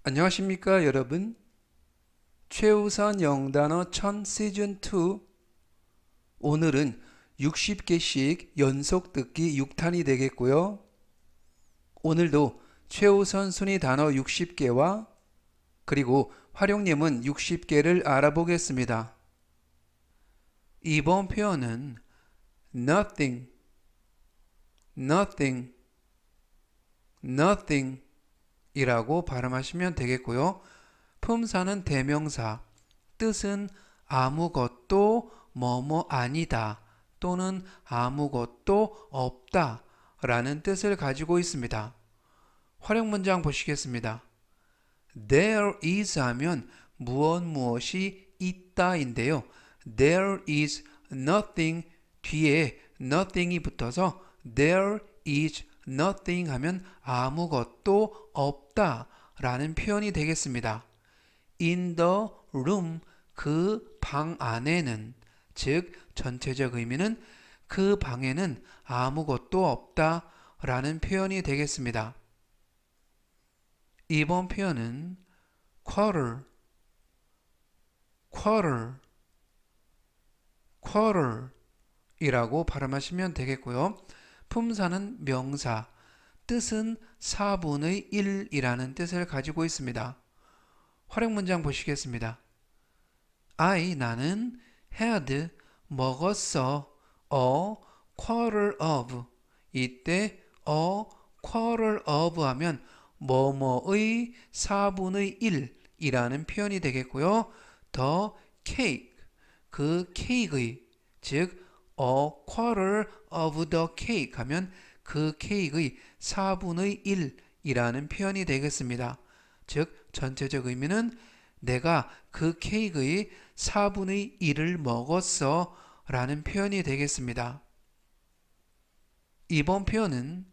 안녕하십니까 여러분. 최우선 영단어 1000 시즌 2. 오늘은 60개씩 연속 듣기 6탄이 되겠고요. 오늘도 최우선 순위 단어 60개와 그리고 활용예문 60개를 알아보겠습니다. 이번 표현은 nothing, nothing, nothing 이라고 발음하시면 되겠고요. 품사는 대명사, 뜻은 아무것도 뭐뭐 아니다 또는 아무것도 없다 라는 뜻을 가지고 있습니다. 활용 문장 보시겠습니다. There is 하면 무엇이 있다인데요. There is nothing 뒤에 nothing이 붙어서 there is nothing 하면 아무것도 없다 라는 표현이 되겠습니다. In the room 그 방 안에는 즉 전체적 의미는 그 방에는 아무것도 없다 라는 표현이 되겠습니다. 이번 표현은 quarter, quarter, quarter 이라고 발음하시면 되겠고요. 품사는 명사, 뜻은 4분의 1이라는 뜻을 가지고 있습니다. 활용 문장 보시겠습니다. 나는 had 먹었어 a quarter of 이때 a quarter of 하면 뭐뭐의 4분의 1이라는 표현이 되겠고요. the cake 그 케이크의 즉 a quarter of the cake 하면 그 케이크의 4분의 1이라는 표현이 되겠습니다. 즉 전체적 의미는 내가 그 케이크의 4분의 1을 먹었어 라는 표현이 되겠습니다. 이번 표현은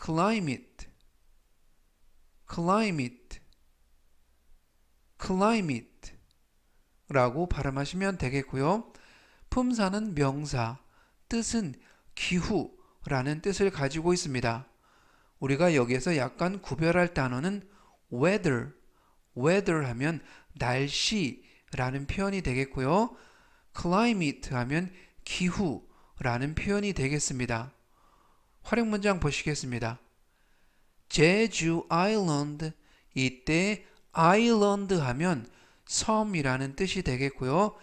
climate, climate, climate 라고 발음하시면 되겠고요. 품사는 명사, 뜻은 기후라는 뜻을 가지고 있습니다. 우리가 여기에서 약간 구별할 단어는 weather, weather 하면 날씨라는 표현이 되겠고요. climate 하면 기후라는 표현이 되겠습니다. 활용 문장 보시겠습니다. 제주 아일랜드 이때 아일랜드 하면 섬이라는 뜻이 되겠고요.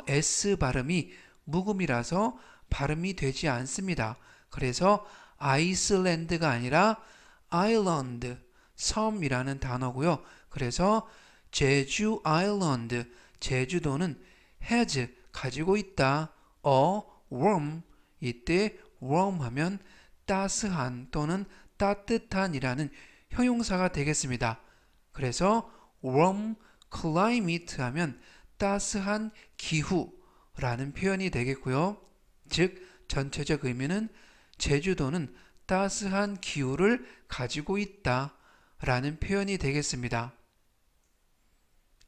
S 발음이 묵음이라서 발음이 되지 않습니다. 그래서 아이슬랜드가 아니라 아일랜드, 섬이라는 단어고요. 그래서 제주 아일랜드, 제주도는 has 가지고 있다. a warm 이때 warm 하면 따스한 또는 따뜻한이라는 형용사가 되겠습니다. 그래서 warm climate 하면 따스한 기후라는 표현이 되겠고요. 즉 전체적 의미는 제주도는 따스한 기후를 가지고 있다 라는 표현이 되겠습니다.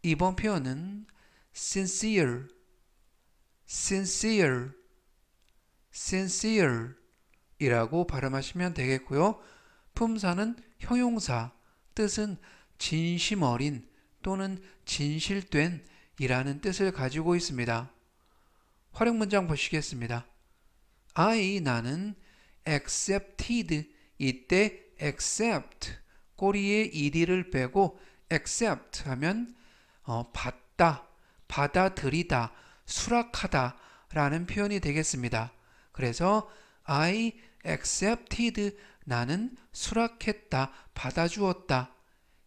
이번 표현은 sincere, sincere, sincere 이라고 발음하시면 되겠고요. 품사는 형용사, 뜻은 진심 어린 또는 진실된 이라는 뜻을 가지고 있습니다. 활용 문장 보시겠습니다. 나는 accepted 이때 accept 꼬리에 ed를 빼고 accept 하면 받다, 받아들이다, 수락하다 라는 표현이 되겠습니다. 그래서 I accepted 나는 수락했다, 받아주었다.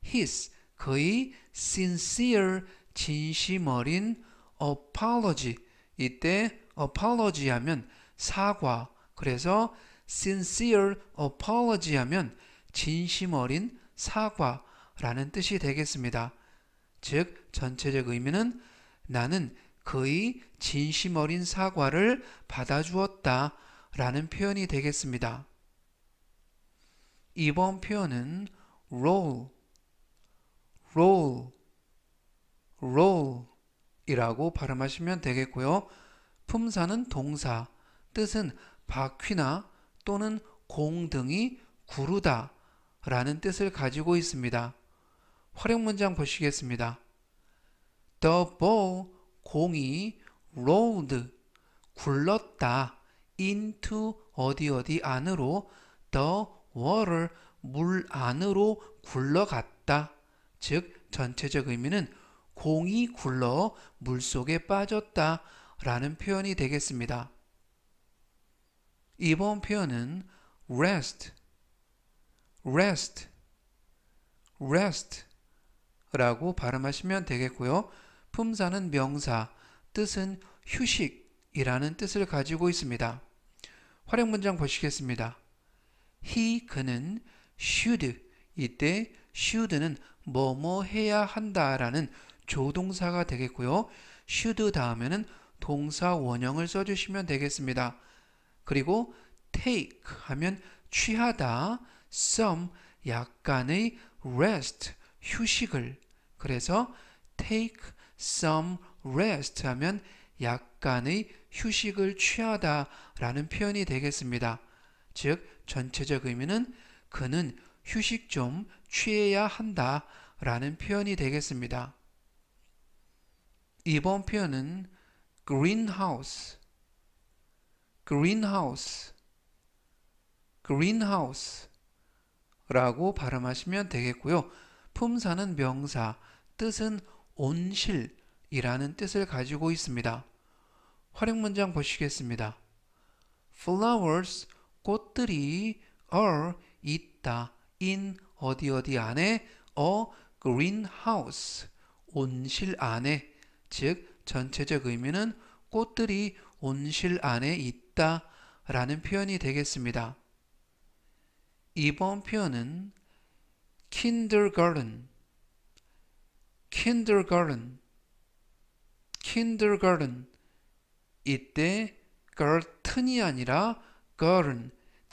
his 그의 sincere 진심 어린 apology 이때 apology 하면 사과 그래서 sincere apology 하면 진심 어린 사과라는 뜻이 되겠습니다. 즉 전체적 의미는 나는 그의 진심 어린 사과를 받아주었다 라는 표현이 되겠습니다. 이번 표현은 roll, roll, roll 이라고 발음하시면 되겠고요. 품사는 동사, 뜻은 바퀴나 또는 공 등이 구르다 라는 뜻을 가지고 있습니다. 활용 문장 보시겠습니다. The ball, 공이 rolled, 굴렀다. into 어디 어디 안으로 the water, 물 안으로 굴러갔다. 즉 전체적 의미는 공이 굴러 물속에 빠졌다 라는 표현이 되겠습니다. 이번 표현은 rest, rest, rest 라고 발음하시면 되겠고요. 품사는 명사, 뜻은 휴식이라는 뜻을 가지고 있습니다. 활용 문장 보시겠습니다. he, 그는 should, 이때 should는 뭐뭐 해야 한다라는 조동사가 되겠고요. should 다음에는 동사 원형을 써주시면 되겠습니다. 그리고 take 하면 취하다, some 약간의 rest, 휴식을, 그래서 take some rest 하면 약간의 휴식을 취하다 라는 표현이 되겠습니다. 즉 전체적 의미는 그는 휴식 좀 취해야 한다 라는 표현이 되겠습니다. 이번 표현은 greenhouse, greenhouse, greenhouse 라고 발음하시면 되겠고요. 품사는 명사, 뜻은 온실이라는 뜻을 가지고 있습니다. 활용 문장 보시겠습니다. Flowers, 꽃들이 are, 있다, in 어디 어디 안에, a greenhouse, 온실 안에, 즉 전체적 의미는 꽃들이 온실 안에 있다 라는 표현이 되겠습니다. 이번 표현은 kindergarten, kindergarten, kindergarten, 이때 garten이 아니라 garden,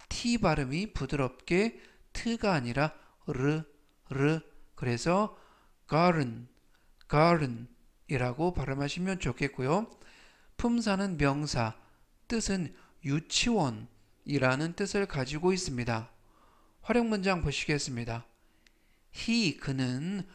t 발음이 부드럽게 t가 아니라 르, 그래서 garden, garden 이라고 발음하시면 좋겠고요. 품사는 명사, 뜻은 유치원이라는 뜻을 가지고 있습니다. 활용 문장 보시겠습니다. he, 그는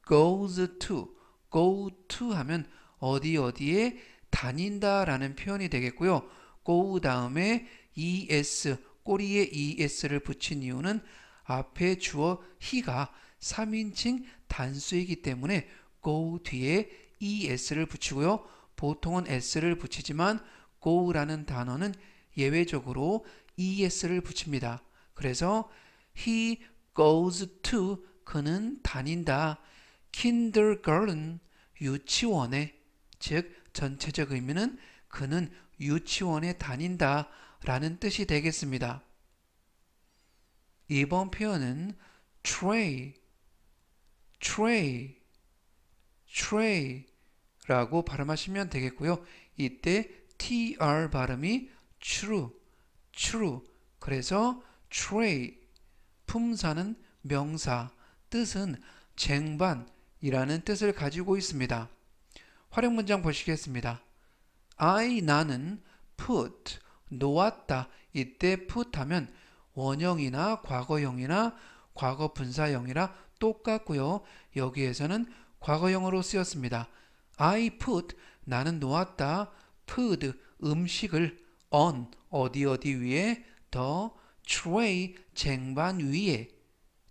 goes to, go to 하면 어디 어디에 다닌다 라는 표현이 되겠고요. go 다음에 es, 꼬리에 es를 붙인 이유는 앞에 주어 he가 3인칭 단수이기 때문에 go 뒤에 es를 붙이고요. 보통은 s를 붙이지만 go라는 단어는 예외적으로 es를 붙입니다. 그래서 he goes to, 그는 다닌다. kindergarten, 유치원에, 즉 전체적 의미는 그는 유치원에 다닌다 라는 뜻이 되겠습니다. 이번 표현은 tray, tray, tray 라고 발음하시면 되겠고요. 이때 tr 발음이 true, true, 그래서 tray, 품사는 명사, 뜻은 쟁반이라는 뜻을 가지고 있습니다. 활용 문장 보시겠습니다. I, 나는 put, 놓았다. 이때 put 하면 원형이나 과거형이나 과거 분사형이라 똑같고요. 여기에서는 과거형으로 쓰였습니다. I put, 나는 놓았다. food, 음식을 on, 어디 어디 위에, the tray, 쟁반 위에,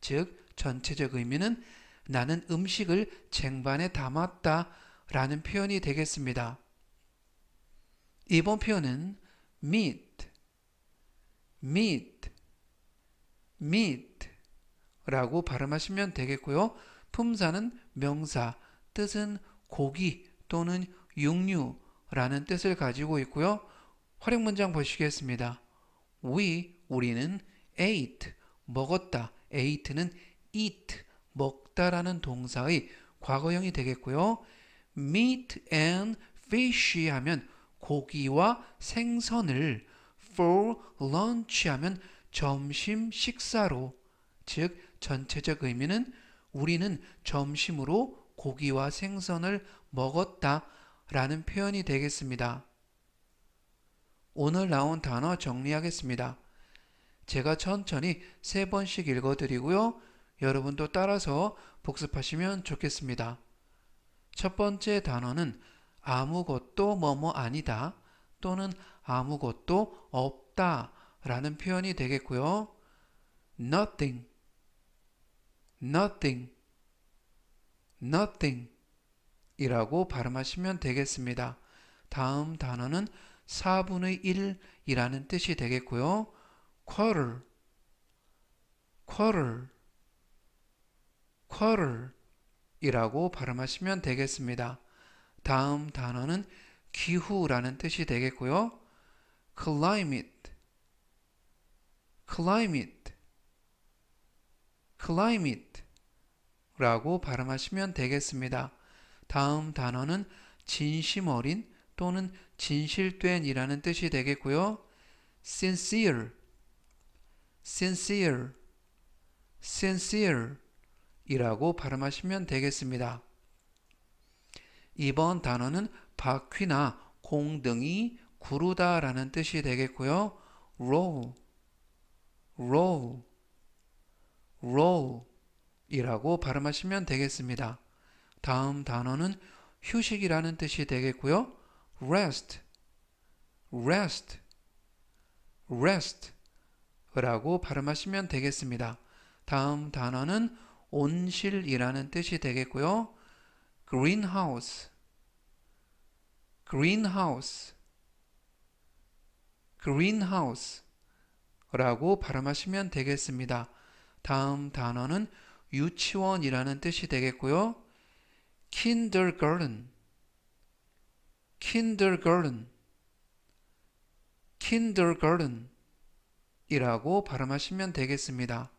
즉 전체적 의미는 나는 음식을 쟁반에 담았다 라는 표현이 되겠습니다. 이번 표현은 meat, meat, meat 라고 발음하시면 되겠고요. 품사는 명사, 뜻은 고기 또는 육류라는 뜻을 가지고 있고요. 활용 문장 보시겠습니다. 우리는 ate, 먹었다. ate는 eat, 먹다라는 동사의 과거형이 되겠고요. meat and fish 하면 고기와 생선을, for lunch 하면 점심 식사로, 즉 전체적 의미는 우리는 점심으로 고기와 생선을 먹었다 라는 표현이 되겠습니다. 오늘 나온 단어 정리하겠습니다. 제가 천천히 3번씩 읽어드리고요. 여러분도 따라서 복습하시면 좋겠습니다. 첫 번째 단어는 아무것도 뭐뭐 아니다 또는 아무것도 없다 라는 표현이 되겠고요. nothing, nothing, nothing 이라고 발음하시면 되겠습니다. 다음 단어는 4분의 1이라는 뜻이 되겠고요. quarter, quarter, quarter 이라고 발음하시면 되겠습니다. 다음 단어는 기후라는 뜻이 되겠고요. climate, climate, climate 라고 발음하시면 되겠습니다. 다음 단어는 진심 어린 또는 진실된 이라는 뜻이 되겠고요. sincere, sincere, sincere 이라고 발음하시면 되겠습니다. 이번 단어는 바퀴나 공등이 구르다 라는 뜻이 되겠고요. roll, roll, roll 이라고 발음하시면 되겠습니다. 다음 단어는 휴식이라는 뜻이 되겠고요. rest, rest, rest 라고 발음하시면 되겠습니다. 다음 단어는 온실이라는 뜻이 되겠고요. greenhouse, greenhouse, greenhouse 라고 발음하시면 되겠습니다. 다음 단어는 유치원이라는 뜻이 되겠고요. kindergarten, kindergarten, kindergarten 이라고 발음하시면 되겠습니다.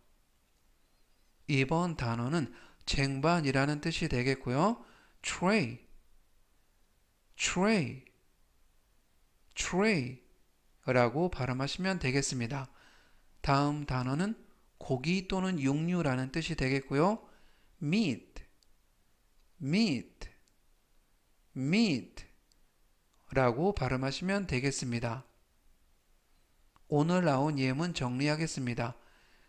이번 단어는 쟁반이라는 뜻이 되겠고요. tray, tray, tray 라고 발음하시면 되겠습니다. 다음 단어는 고기 또는 육류라는 뜻이 되겠고요. meat, meat, meat 라고 발음하시면 되겠습니다. 오늘 나온 예문 정리하겠습니다.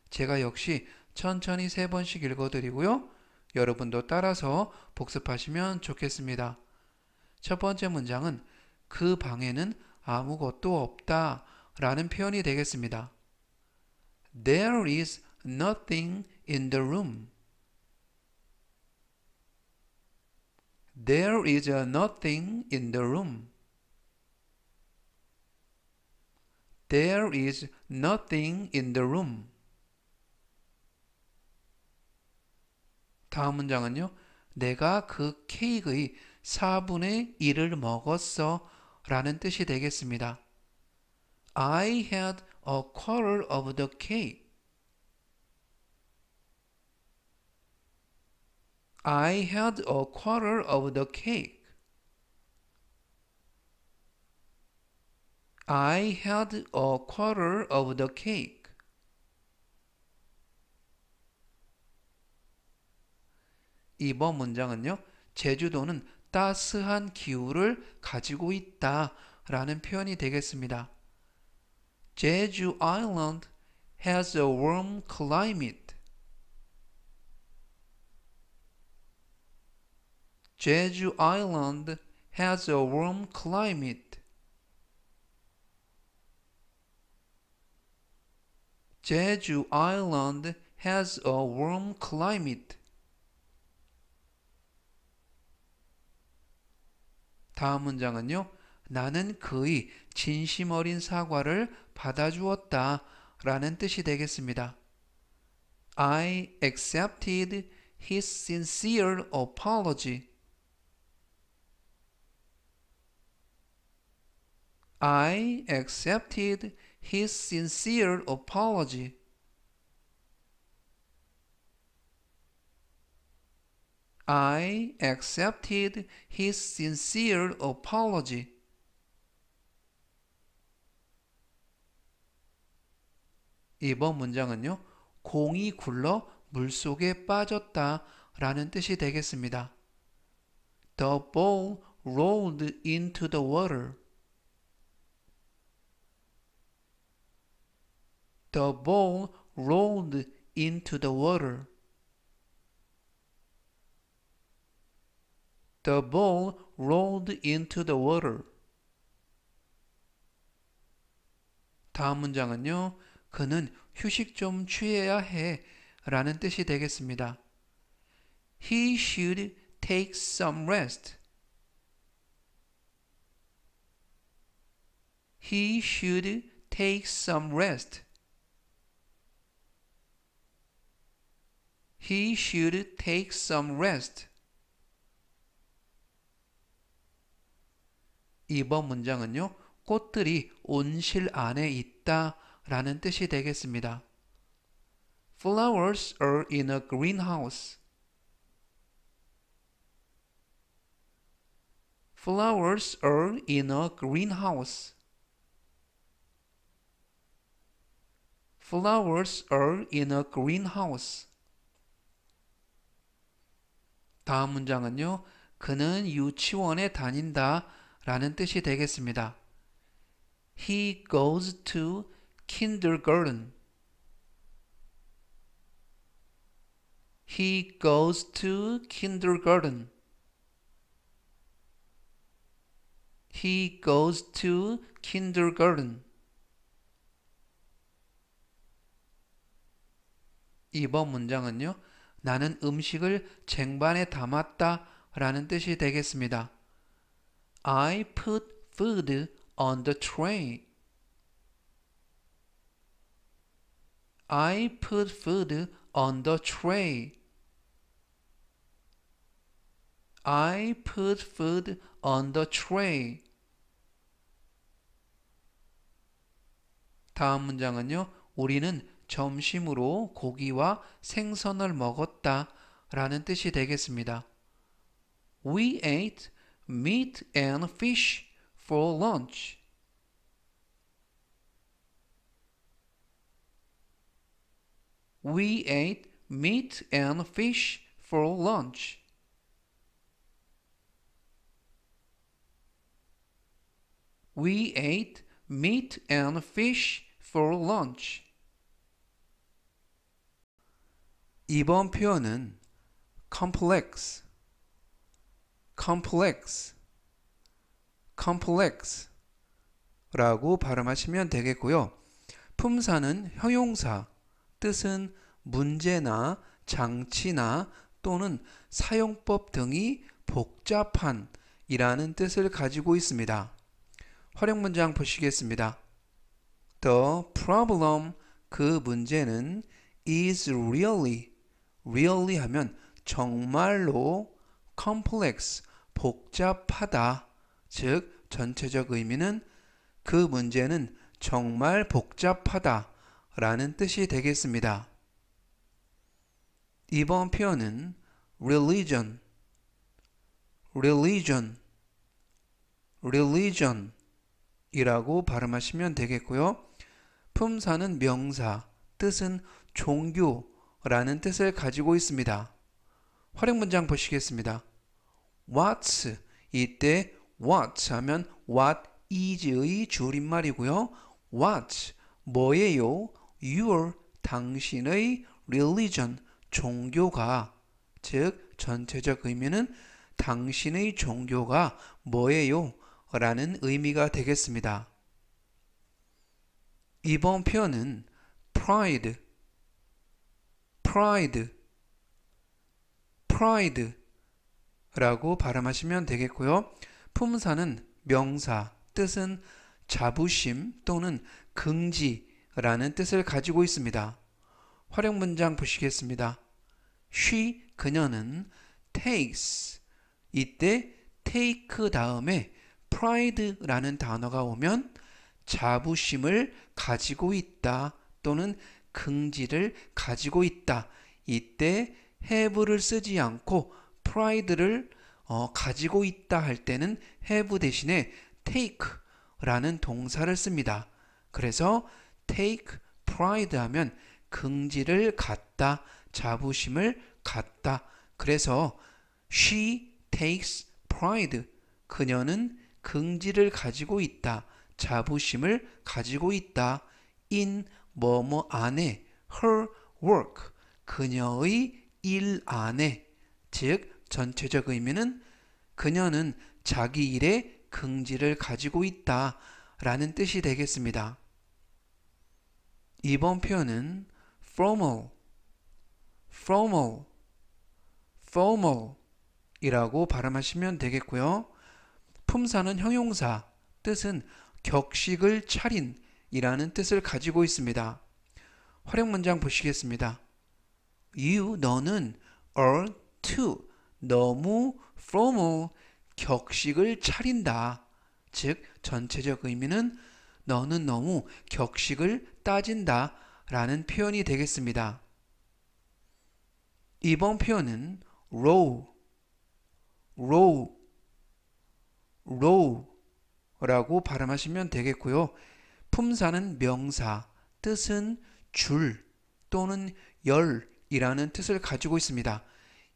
제가 역시 천천히 3번씩 읽어드리고요. 여러분도 따라서 복습하시면 좋겠습니다. 첫 번째 문장은 그 방에는 아무것도 없다 라는 표현이 되겠습니다. There is nothing in the room. There is nothing in the room. There is nothing in the room. 다음 문장은요. 내가 그 케이크의 4분의 1을 먹었어 라는 뜻이 되겠습니다. I had a quarter of the cake. I had a quarter of the cake. I had a quarter of the cake. 이번 문장은요. 제주도는 따스한 기후를 가지고 있다 라는 표현이 되겠습니다. Jeju Island has a warm climate. Jeju Island has a warm climate. Jeju Island has a warm climate. 다음 문장은요. 나는 그의 진심 어린 사과를 받아주었다 라는 뜻이 되겠습니다. I accepted his sincere apology. I accepted his sincere apology. I accepted his sincere apology. 이번 문장은요. 공이 굴러 물속에 빠졌다 라는 뜻이 되겠습니다. The ball rolled into the water. The ball rolled into the water. The ball rolled into the water. 다음 문장은요. 그는 휴식 좀 취해야 해 라는 뜻이 되겠습니다. He should take some rest. He should take some rest. He should take some rest. 이번 문장은요. 꽃들이 온실 안에 있다 라는 뜻이 되겠습니다. Flowers are in a greenhouse. Flowers are in a greenhouse. Flowers are in a greenhouse. 다음 문장은요. 그는 유치원에 다닌다 라는 뜻이 되겠습니다. He goes to kindergarten. He goes to kindergarten. He goes to kindergarten. 이번 문장은요. 나는 음식을 쟁반에 담았다 라는 뜻이 되겠습니다. I put food on the tray. I put food on the tray. I put food on the tray. 다음 문장은요. 우리는 점심으로 고기와 생선을 먹었다 라는 뜻이 되겠습니다. We ate meat and fish for lunch. We ate meat and fish for lunch. We ate meat and fish for lunch. 이번 표현은 complex, complex, complex 라고 발음하시면 되겠고요. 품사는 형용사, 뜻은 문제나 장치나 또는 사용법 등이 복잡한 이라는 뜻을 가지고 있습니다. 활용 문장 보시겠습니다. The problem, 그 문제는 is really 하면 정말로 complex, 복잡하다. 즉 전체적 의미는 그 문제는 정말 복잡하다 라는 뜻이 되겠습니다. 이번 표현은 religion 이라고 발음하시면 되겠고요. 품사는 명사, 뜻은 종교라는 뜻을 가지고 있습니다. 활용 문장 보시겠습니다. What's, 이때 what 하면 what is의 줄임말이고요. What, 뭐예요? Your, 당신의 religion, 종교가, 즉 전체적 의미는 당신의 종교가 뭐예요? 라는 의미가 되겠습니다. 이번 표현은 pride 라고 발음하시면 되겠고요. 품사는 명사, 뜻은 자부심 또는 긍지라는 뜻을 가지고 있습니다. 활용 문장 보시겠습니다. She, 그녀는 takes, 이때 take 다음에 pride라는 단어가 오면 자부심을 가지고 있다 또는 긍지를 가지고 있다. 이때 have를 쓰지 않고 pride를 가지고 있다 할 때는 have 대신에 take라는 동사를 씁니다. 그래서 take pride 하면 긍지를 갖다, 자부심을 갖다. 그래서 she takes pride. 그녀는 긍지를 가지고 있다, 자부심을 가지고 있다. in 뭐뭐 안에, her work, 그녀의 일 안에. 즉 전체적 의미는 그녀는 자기 일에 긍지를 가지고 있다 라는 뜻이 되겠습니다. 이번 표현은 formal, formal, formal 이라고 발음하시면 되겠고요. 품사는 형용사, 뜻은 격식을 차린 이라는 뜻을 가지고 있습니다. 활용 문장 보시겠습니다. You, 너는 are too, 너무 formal, 격식을 차린다. 즉, 전체적 의미는 너는 너무 격식을 따진다 라는 표현이 되겠습니다. 이번 표현은 row, row, row 라고 발음하시면 되겠고요. 품사는 명사, 뜻은 줄 또는 열이라는 뜻을 가지고 있습니다.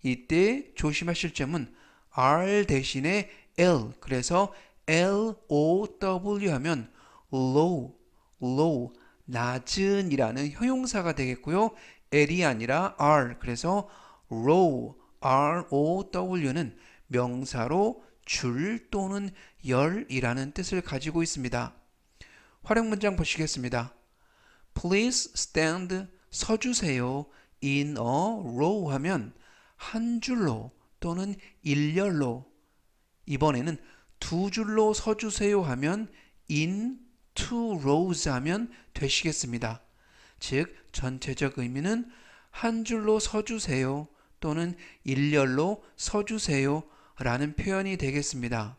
이때 조심하실 점은 R 대신에 L, 그래서 L-O-W 하면 low, low, 낮은 이라는 형용사가 되겠고요. L이 아니라 R, 그래서 row, R-O-W는 명사로 줄 또는 열이라는 뜻을 가지고 있습니다. 활용 문장 보시겠습니다. Please stand, 서주세요. In a row 하면 한 줄로 또는 일렬로, 이번에는 두 줄로 서주세요 하면 in two rows 하면 되시겠습니다. 즉 전체적 의미는 한 줄로 서주세요 또는 일렬로 서주세요 라는 표현이 되겠습니다.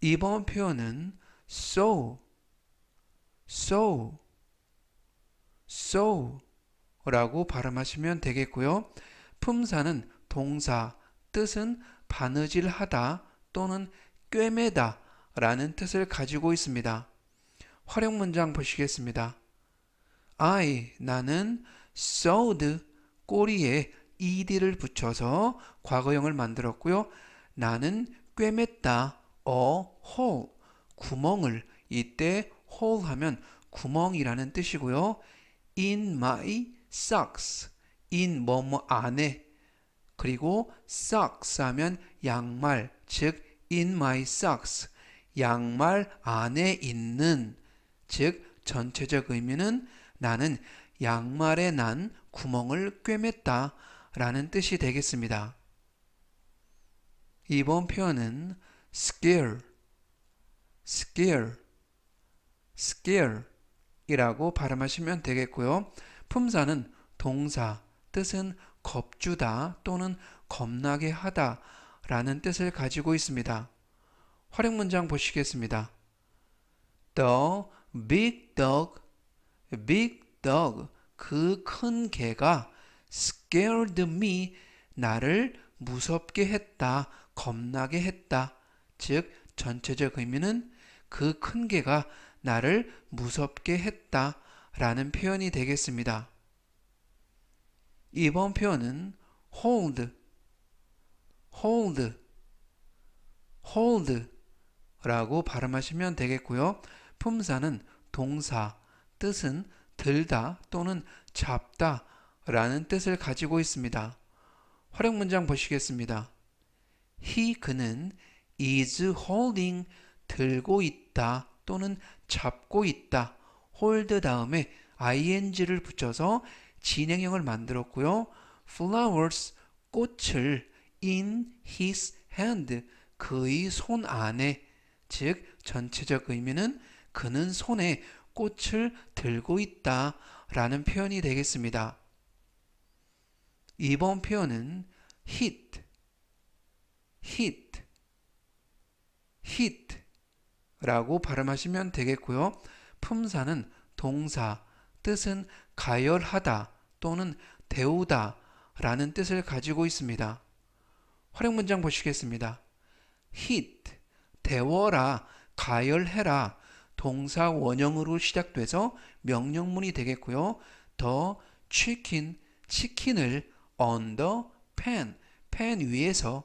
이번 표현은 so, so, so 라고 발음하시면 되겠고요. 품사는 동사, 뜻은 바느질하다 또는 꿰매다 라는 뜻을 가지고 있습니다. 활용 문장 보시겠습니다. 나는 sewed, 꼬리에 ed를 붙여서 과거형을 만들었고요. 나는 꿰맸다, hole, 구멍을, 이때 hole 하면 구멍이라는 뜻이고요. in my socks, in 뭐뭐 안에, 그리고 socks 하면 양말, 즉 in my socks, 양말 안에 있는, 즉 전체적 의미는 나는 양말에 난 구멍을 꿰맸다 라는 뜻이 되겠습니다. 이번 표현은 scare, scare, scare 이라고 발음하시면 되겠고요. 품사는 동사, 뜻은 겁주다 또는 겁나게 하다 라는 뜻을 가지고 있습니다. 활용 문장 보시겠습니다. The big dog, big dog, 그 큰 개가 scared me, 나를 무섭게 했다, 겁나게 했다. 즉 전체적 의미는 그 큰 개가 나를 무섭게 했다 라는 표현이 되겠습니다. 이번 표현은 hold, hold, hold 라고 발음하시면 되겠고요. 품사는 동사, 뜻은 들다 또는 잡다 라는 뜻을 가지고 있습니다. 활용 문장 보시겠습니다. 그는 is holding, 들고 있다 또는 잡고 있다. hold 다음에 ing를 붙여서 진행형을 만들었고요. flowers, 꽃을 in his hand, 그의 손 안에, 즉 전체적 의미는 그는 손에 꽃을 들고 있다 라는 표현이 되겠습니다. 이번 표현은 hit, hit, hit 라고 발음하시면 되겠고요. 품사는 동사, 뜻은 가열하다 또는 데우다 라는 뜻을 가지고 있습니다. 활용 문장 보시겠습니다. hit, 데워라, 가열해라, 동사 원형으로 시작돼서 명령문이 되겠고요. the chicken, 치킨을 on the pan, 팬 위에서,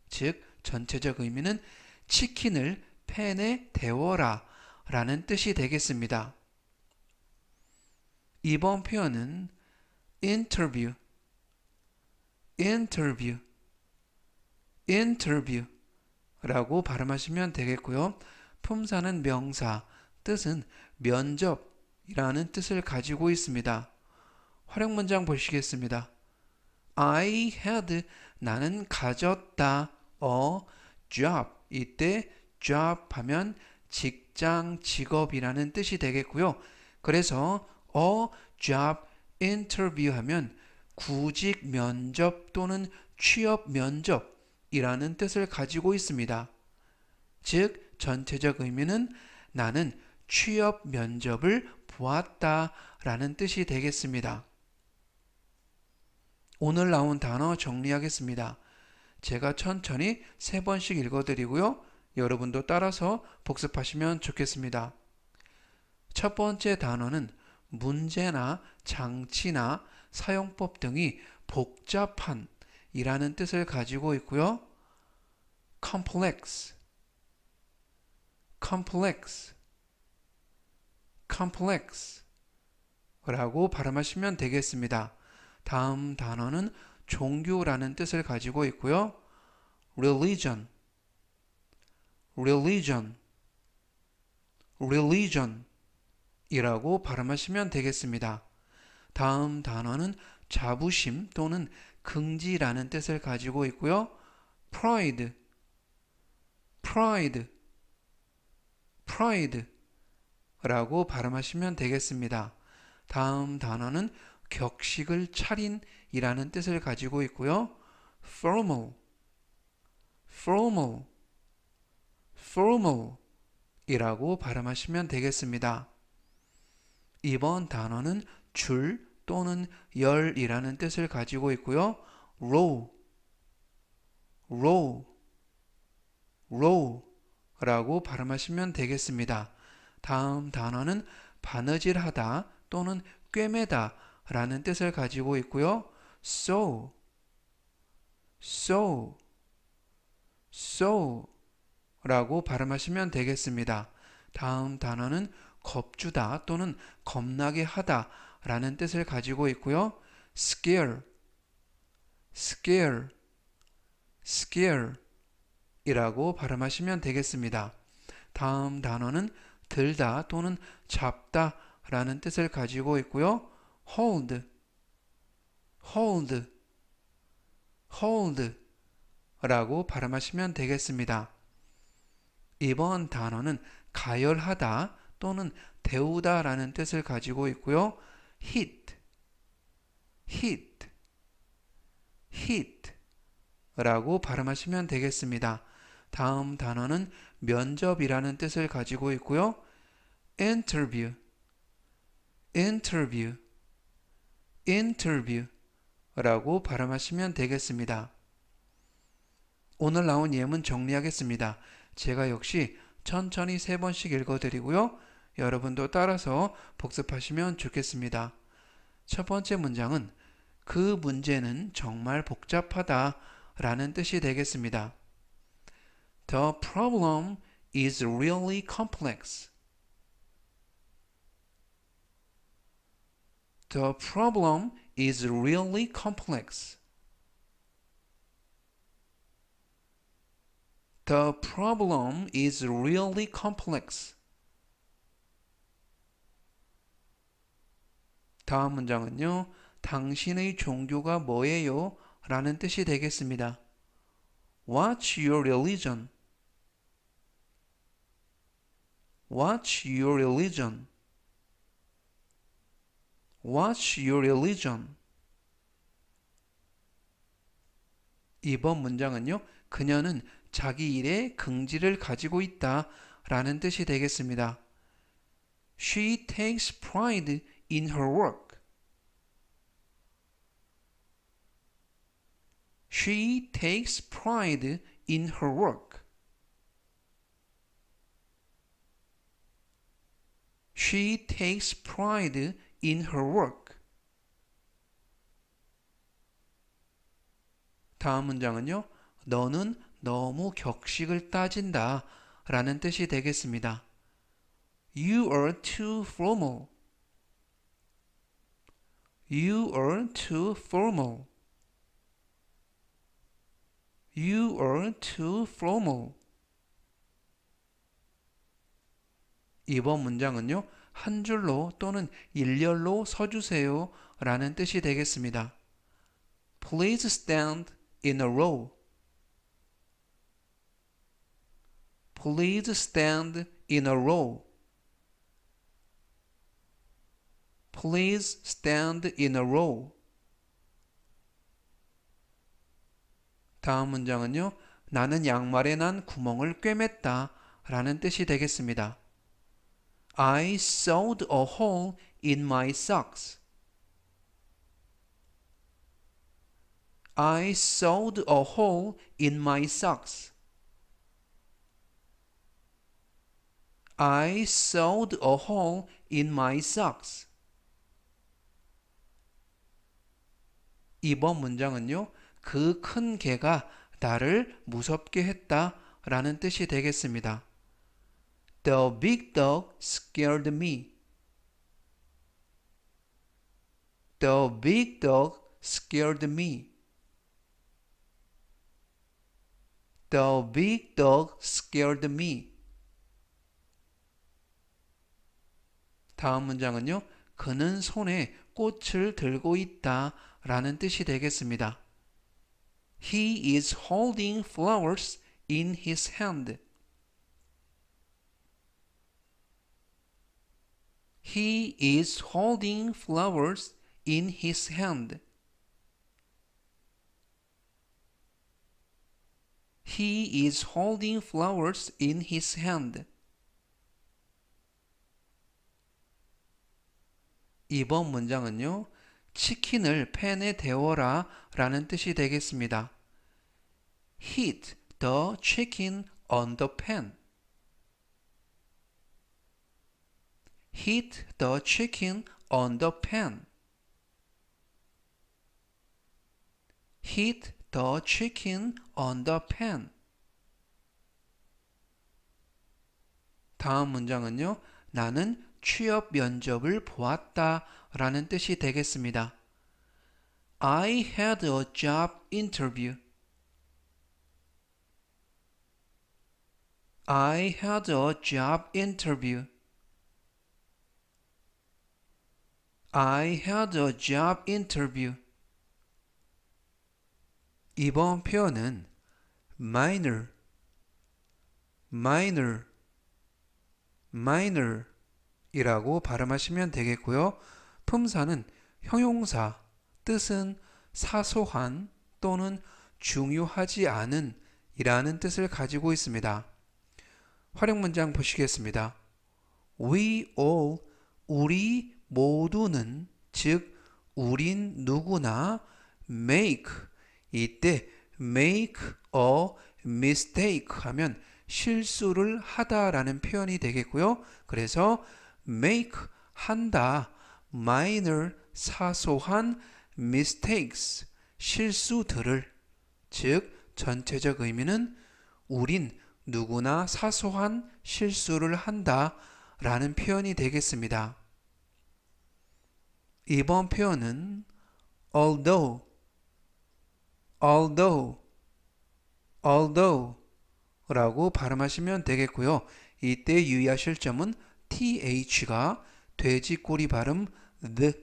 즉 전체적 의미는 치킨을 팬에 데워라 라는 뜻이 되겠습니다. 이번 표현은 interview, interview, interview 라고 발음하시면 되겠고요. 품사는 명사, 뜻은 면접이라는 뜻을 가지고 있습니다. 활용 문장 보시겠습니다. I had, 나는 가졌다, a job. 이때 job 하면 직장, 직업이라는 뜻이 되겠고요. 그래서 a job interview 하면 구직 면접 또는 취업 면접이라는 뜻을 가지고 있습니다. 즉, 전체적 의미는 나는 취업 면접을 보았다 라는 뜻이 되겠습니다. 오늘 나온 단어 정리하겠습니다. 제가 천천히 3번씩 읽어드리고요. 여러분도 따라서 복습하시면 좋겠습니다. 첫 번째 단어는 문제나 장치나 사용법 등이 복잡한 이라는 뜻을 가지고 있고요. complex, complex, complex 라고 발음하시면 되겠습니다. 다음 단어는 종교라는 뜻을 가지고 있고요. religion, religion, religion 이라고 발음하시면 되겠습니다. 다음 단어는 자부심 또는 긍지라는 뜻을 가지고 있고요. pride, pride, pride 라고 발음하시면 되겠습니다. 다음 단어는 격식을 차린 이라는 뜻을 가지고 있고요. formal, formal, formal 이라고 발음하시면 되겠습니다. 이번 단어는 줄 또는 열이라는 뜻을 가지고 있고요. row, row, row 라고 발음하시면 되겠습니다. 다음 단어는 바느질하다 또는 꿰매다 라는 뜻을 가지고 있고요. sew, sew, sew 라고 발음하시면 되겠습니다. 다음 단어는 겁주다 또는 겁나게 하다 라는 뜻을 가지고 있고요. scare, scare, scare 이라고 발음하시면 되겠습니다. 다음 단어는 들다 또는 잡다 라는 뜻을 가지고 있고요. hold, hold, hold 라고 발음하시면 되겠습니다. 이번 단어는 가열하다 또는 데우다 라는 뜻을 가지고 있고요. hit, hit, hit 라고 발음하시면 되겠습니다. 다음 단어는 면접이라는 뜻을 가지고 있고요. interview, interview, interview 라고 발음하시면 되겠습니다. 오늘 나온 예문 정리하겠습니다. 제가 역시 천천히 3번씩 읽어드리고요. 여러분도 따라서 복습하시면 좋겠습니다. 첫 번째 문장은 그 문제는 정말 복잡하다 라는 뜻이 되겠습니다. The problem is really complex. The problem is really complex. The problem is really complex. 다음 문장은요. 당신의 종교가 뭐예요? 라는 뜻이 되겠습니다. What's your religion? What's your religion? What's your religion? 이번 문장은요. 그녀는 자기 일에 긍지를 가지고 있다 라는 뜻이 되겠습니다. She takes pride in her work. She takes pride in her work. She takes pride in her work. 다음 문장은요. 너는 너무 격식을 따진다 라는 뜻이 되겠습니다. You are too formal. You are too formal. You are too formal. 이번 문장은요, 한 줄로 또는 일렬로 서주세요 라는 뜻이 되겠습니다. Please stand in a row. Please stand in a row. Please stand in a row. 다음 문장은요, 나는 양말에 난 구멍을 꿰맸다 라는 뜻이 되겠습니다. I sewed a hole in my socks. I sewed a hole in my socks. I sewed a hole in my socks. 이번 문장은요, 그 큰 개가 나를 무섭게 했다 라는 뜻이 되겠습니다. The big dog scared me. The big dog scared me. The big dog scared me. 다음 문장은요, 그는 손에 꽃을 들고 있다 라는 뜻이 되겠습니다. He is holding flowers in his hand. He is holding flowers in his hand. He is holding flowers in his hand. 이번 문장은요, 치킨을 팬에 데워라 라는 뜻이 되겠습니다. Heat the chicken on the pan. Heat the chicken on the pan. Heat the chicken on the pan. 다음 문장은요, 나는 취업 면접을 보았다 라는 뜻이 되겠습니다. I had a job interview. I had a job interview. I had a job interview. 이번 표현은 minor, minor, minor 이라고 발음하시면 되겠고요. 품사는 형용사, 뜻은 사소한 또는 중요하지 않은 이라는 뜻을 가지고 있습니다. 활용 문장 보시겠습니다. We all, 우리 모두는, 즉 우린 누구나 make, 이때 make a mistake 하면 실수를 하다라는 표현이 되겠고요. 그래서 make, 한다, minor, 사소한, mistakes, 실수들을, 즉 전체적 의미는 우린 누구나 사소한 실수를 한다 라는 표현이 되겠습니다. 이번 표현은 although, although, although 라고 발음하시면 되겠고요. 이때 유의하실 점은 th가 돼지꼬리 발음 the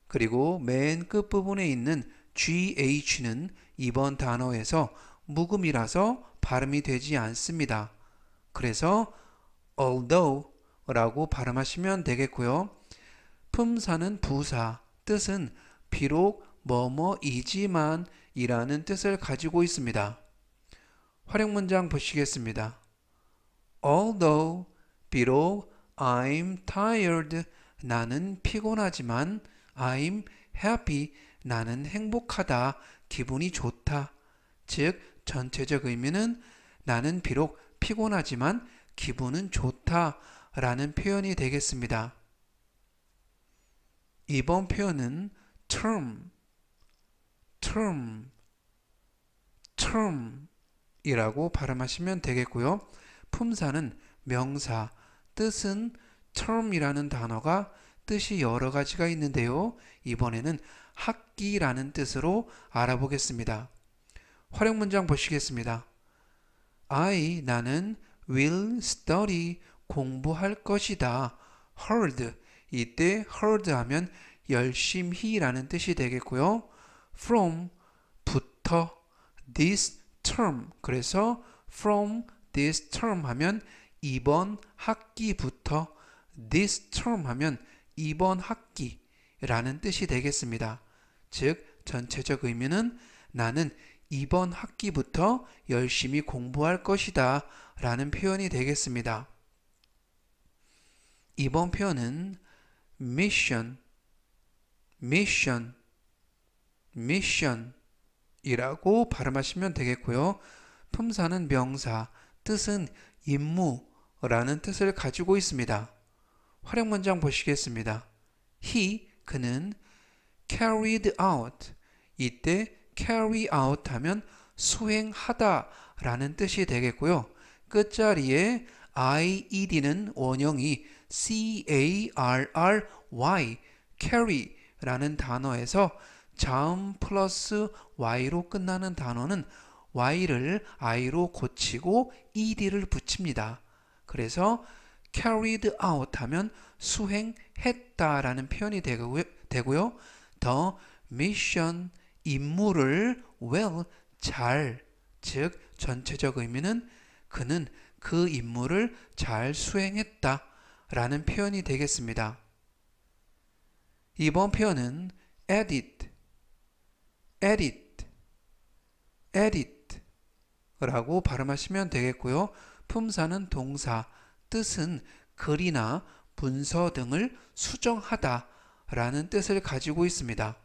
그리고 맨 끝부분에 있는 gh는 이번 단어에서 묵음이라서 발음이 되지 않습니다. 그래서 although 라고 발음하시면 되겠고요. 품사는 부사, 뜻은 비록 뭐뭐이지만 이라는 뜻을 가지고 있습니다. 활용 문장 보시겠습니다. Although, 비록 I'm tired, 나는 피곤하지만 I'm happy, 나는 행복하다, 기분이 좋다. 즉 전체적 의미는 나는 비록 피곤하지만 기분은 좋다 라는 표현이 되겠습니다. 이번 표현은 term, term, term 이라고 발음하시면 되겠고요. 품사는 명사, 뜻은 term이라는 단어가 뜻이 여러 가지가 있는데요. 이번에는 학기라는 뜻으로 알아보겠습니다. 활용 문장 보시겠습니다. 나는 will study 공부할 것이다. hard 이때 hard 하면 열심히 라는 뜻이 되겠고요. from 부터 this term 그래서 from this term 하면 이번 학기부터 this term 하면 이번 학기라는 뜻이 되겠습니다. 즉 전체적 의미는 나는 이번 학기부터 열심히 공부할 것이다 라는 표현이 되겠습니다. 이번 표현은 mission 이라고 발음하시면 되겠고요. 품사는 명사, 뜻은 임무라는 뜻을 가지고 있습니다. 활용 문장 보시겠습니다. 그는 carried out 이때 carry out 하면 수행하다 라는 뜻이 되겠고요. 끝자리에 ied는 원형이 carry carry 라는 단어에서 자음 플러스 y로 끝나는 단어는 y를 i로 고치고 ed를 붙입니다. 그래서 carried out 하면 수행했다 라는 표현이 되고요. the mission 임무를 well 잘 즉 전체적 의미는 그는 그 임무를 잘 수행했다 라는 표현이 되겠습니다. 이번 표현은 edit 라고 발음하시면 되겠고요. 품사는 동사, 뜻은 글이나 문서 등을 수정하다 라는 뜻을 가지고 있습니다.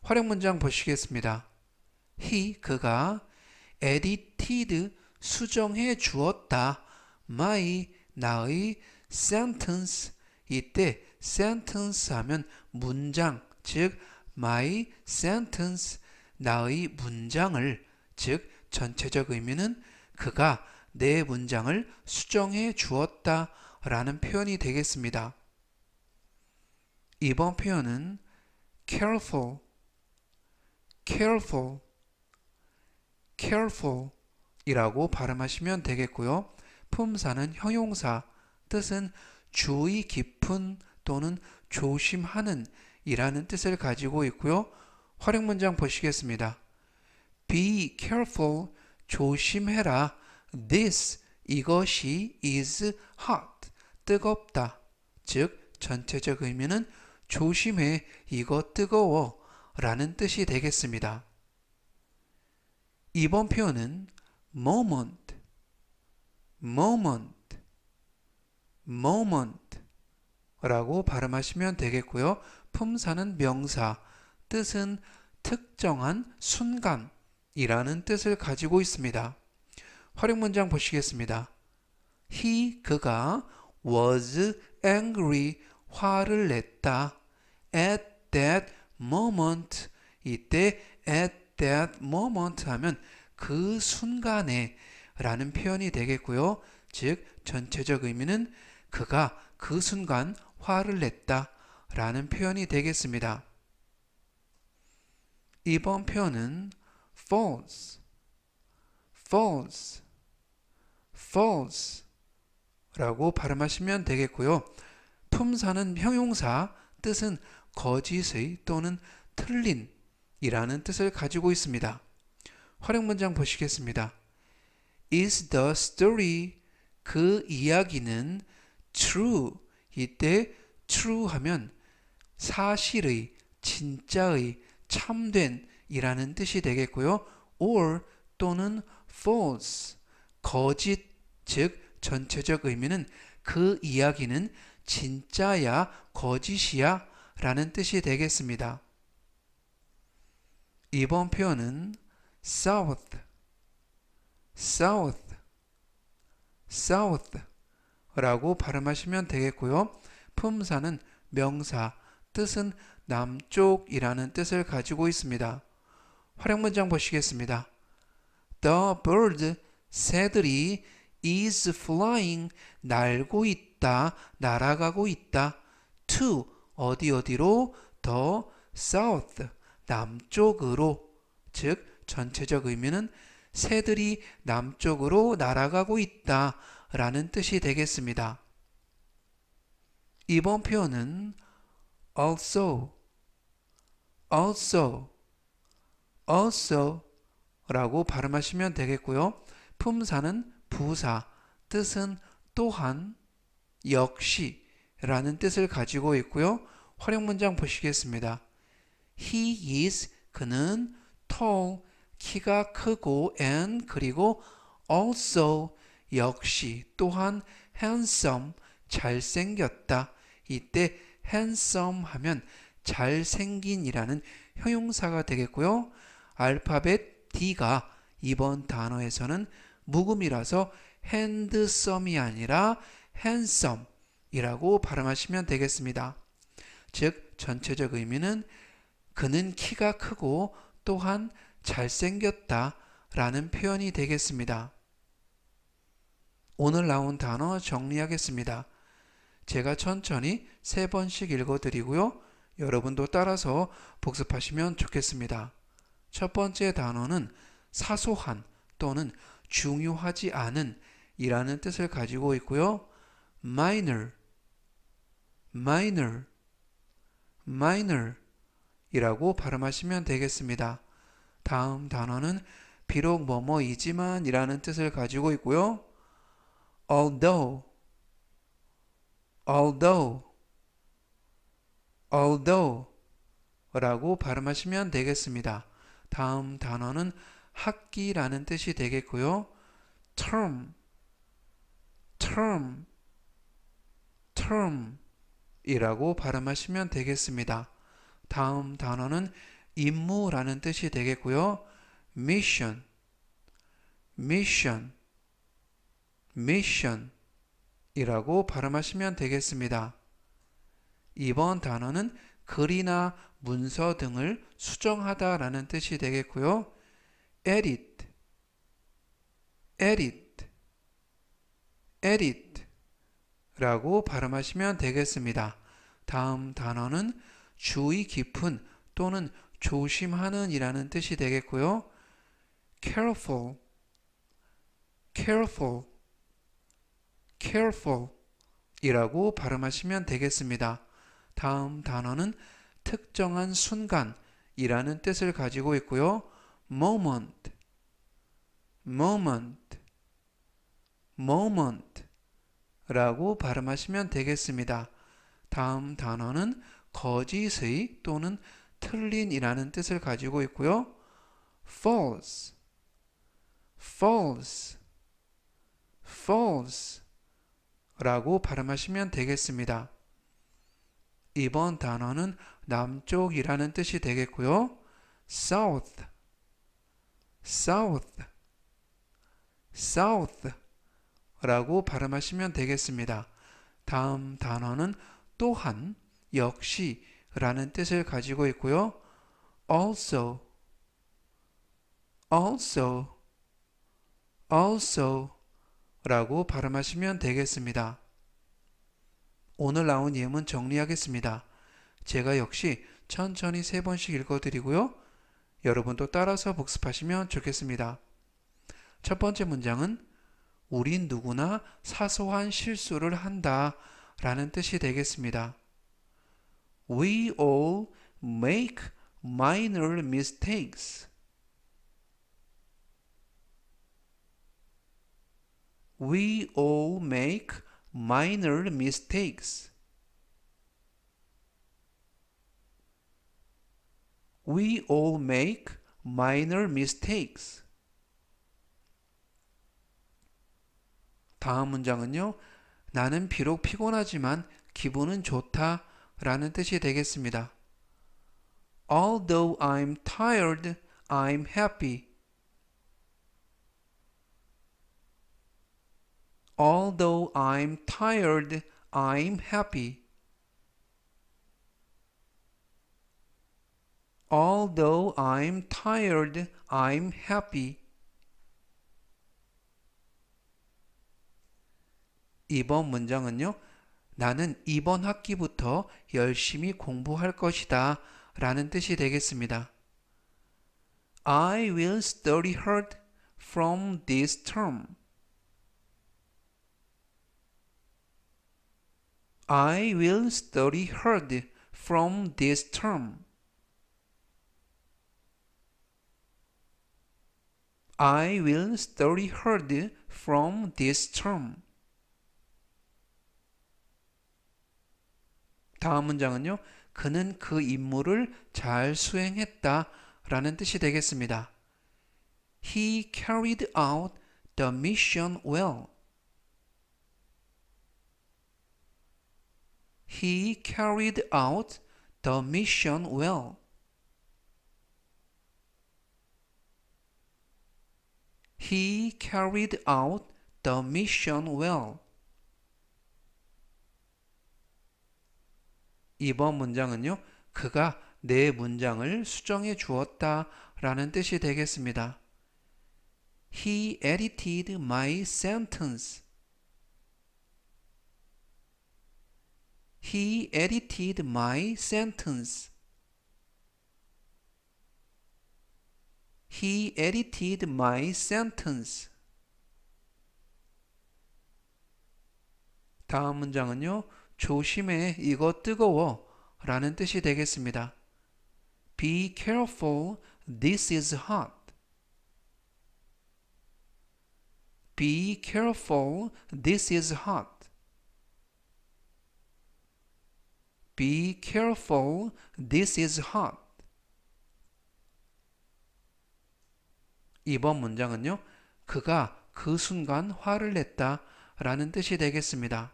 활용 문장 보시겠습니다. 그가 edited 수정해 주었다. 나의 sentence 이때 sentence 하면 문장 즉 my sentence 나의 문장을 즉 전체적 의미는 그가 내 문장을 수정해 주었다 라는 표현이 되겠습니다. 이번 표현은 careful 이라고 발음하시면 되겠고요. 품사는 형용사, 뜻은 주의 깊은 또는 조심하는 이라는 뜻을 가지고 있고요. 활용 문장 보시겠습니다. Be careful, 조심해라. This, 이것이 is hot, 뜨겁다. 즉 전체적 의미는 조심해, 이거 뜨거워 라는 뜻이 되겠습니다. 이번 표현은 moment 라고 발음하시면 되겠고요. 품사는 명사, 뜻은 특정한 순간이라는 뜻을 가지고 있습니다. 활용 문장 보시겠습니다. 그가 was angry, 화를 냈다. at that moment, 이때 at that moment 하면 그 순간에 라는 표현이 되겠고요. 즉 전체적 의미는 그가 그 순간 화를 냈다 라는 표현이 되겠습니다. 이번 표현은 false 라고 발음하시면 되겠고요. 품사는 형용사, 뜻은 거짓의 또는 틀린 이라는 뜻을 가지고 있습니다. 활용 문장 보시겠습니다. Is the story, 그 이야기는 true, 이때 true 하면 사실의, 진짜의, 참된 이라는 뜻이 되겠고요. or 또는 false, 거짓, 즉 전체적 의미는 그 이야기는 진짜야, 거짓이야 라는 뜻이 되겠습니다. 이번 표현은 south 라고 발음하시면 되겠고요. 품사는 명사, 뜻은 남쪽이라는 뜻을 가지고 있습니다. 활용 문장 보시겠습니다. The bird, 새들이 is flying, 날고 있다, 날아가고 있다. to, 어디로? the south, 남쪽으로. 즉 전체적 의미는 새들이 남쪽으로 날아가고 있다 라는 뜻이 되겠습니다. 이번 표현은 also, also, also 라고 발음하시면 되겠고요. 품사는 부사, 뜻은 또한, 역시 라는 뜻을 가지고 있고요. 활용 문장 보시겠습니다. He is, 그는 tall, 키가 크고 and, 그리고 also, 역시 또한 handsome, 잘생겼다. 이때 handsome 하면 잘생긴이라는 형용사가 되겠고요. 알파벳 D가 이번 단어에서는 묵음이라서 handsome이 아니라 handsome 이라고 발음하시면 되겠습니다. 즉 전체적 의미는 그는 키가 크고 또한 잘생겼다 라는 표현이 되겠습니다. 오늘 나온 단어 정리하겠습니다. 제가 천천히 3번씩 읽어드리고요. 여러분도 따라서 복습하시면 좋겠습니다. 첫 번째 단어는 사소한 또는 중요하지 않은 이라는 뜻을 가지고 있고요. minor, minor, minor 이라고 발음하시면 되겠습니다. 다음 단어는 비록 뭐뭐이지만 이라는 뜻을 가지고 있고요. although, although, although 라고 발음하시면 되겠습니다. 다음 단어는 학기라는 뜻이 되겠고요. term, term, term 이라고 발음하시면 되겠습니다. 다음 단어는 임무라는 뜻이 되겠고요. mission, mission, mission 이라고 발음하시면 되겠습니다. 이번 단어는 글이나 문서 등을 수정하다 라는 뜻이 되겠고요. edit, edit, edit 라고 발음하시면 되겠습니다. 다음 단어는 주의 깊은 또는 조심하는 이라는 뜻이 되겠고요. careful, careful, careful 이라고 발음하시면 되겠습니다. 다음 단어는 특정한 순간 이라는 뜻을 가지고 있고요. moment, moment, moment 라고 발음하시면 되겠습니다. 다음 단어는 거짓의 또는 틀린 이라는 뜻을 가지고 있고요. false, false, false 라고 발음하시면 되겠습니다. 이번 단어는 남쪽이라는 뜻이 되겠고요. south, south, south 라고 발음하시면 되겠습니다. 다음 단어는 또한, 역시 라는 뜻을 가지고 있고요. also, also, also 라고 발음하시면 되겠습니다. 오늘 나온 예문 정리하겠습니다. 제가 역시 천천히 3번씩 읽어드리고요. 여러분도 따라서 복습하시면 좋겠습니다. 첫 번째 문장은 우린 누구나 사소한 실수를 한다 라는 뜻이 되겠습니다. We all make minor mistakes. We all make minor mistakes. We all make minor mistakes. 다음 문장은요. 나는 비록 피곤하지만 기분은 좋다 라는 뜻이 되겠습니다. Although I'm tired, I'm happy. Although I'm tired, I'm happy. Although I'm tired, I'm happy. 이번 문장은요. 나는 이번 학기부터 열심히 공부할 것이다 라는 뜻이 되겠습니다. I will study hard from this term. I will study hard from this term. I will study hard from this term. 다음 문장은요. 그는 그 임무를 잘 수행했다 라는 뜻이 되겠습니다. He carried out the mission well. He carried out the mission well. He carried out the mission well. 이번 문장은요. 그가 내 문장을 수정해 주었다 라는 뜻이 되겠습니다. He edited my sentence. He edited my sentence. He edited my sentence. 다음 문장은요. 조심해, 이거 뜨거워 라는 뜻이 되겠습니다. Be careful, this is hot. Be careful, this is hot. Be careful, this is hot. 이번 문장은요. 그가 그 순간 화를 냈다 라는 뜻이 되겠습니다.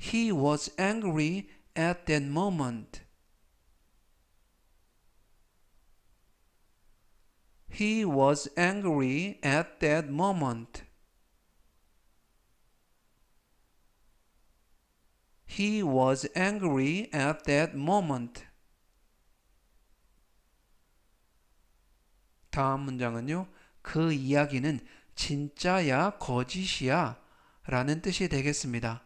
He was angry at that moment. He was angry at that moment. He was angry at that moment. 다음 문장은요. 그 이야기는 진짜야 거짓이야 라는 뜻이 되겠습니다.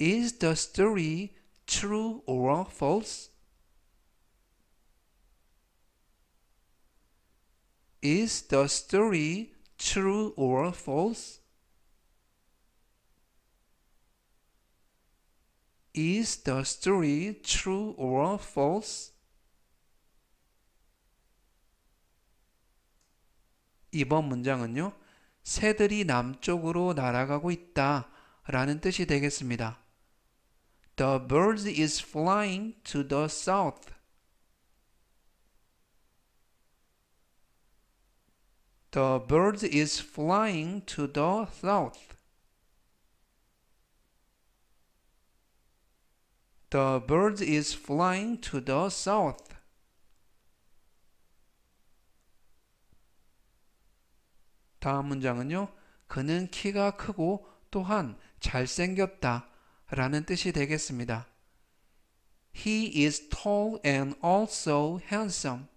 Is the story true or false? Is the story true or false? Is the story true or false? 이번 문장은요. 새들이 남쪽으로 날아가고 있다 라는 뜻이 되겠습니다. The bird is flying to the south. The bird is flying to the south. The bird is flying to the south. 다음 문장은요. 그는 키가 크고 또한 잘생겼다 라는 뜻이 되겠습니다. He is tall and also handsome.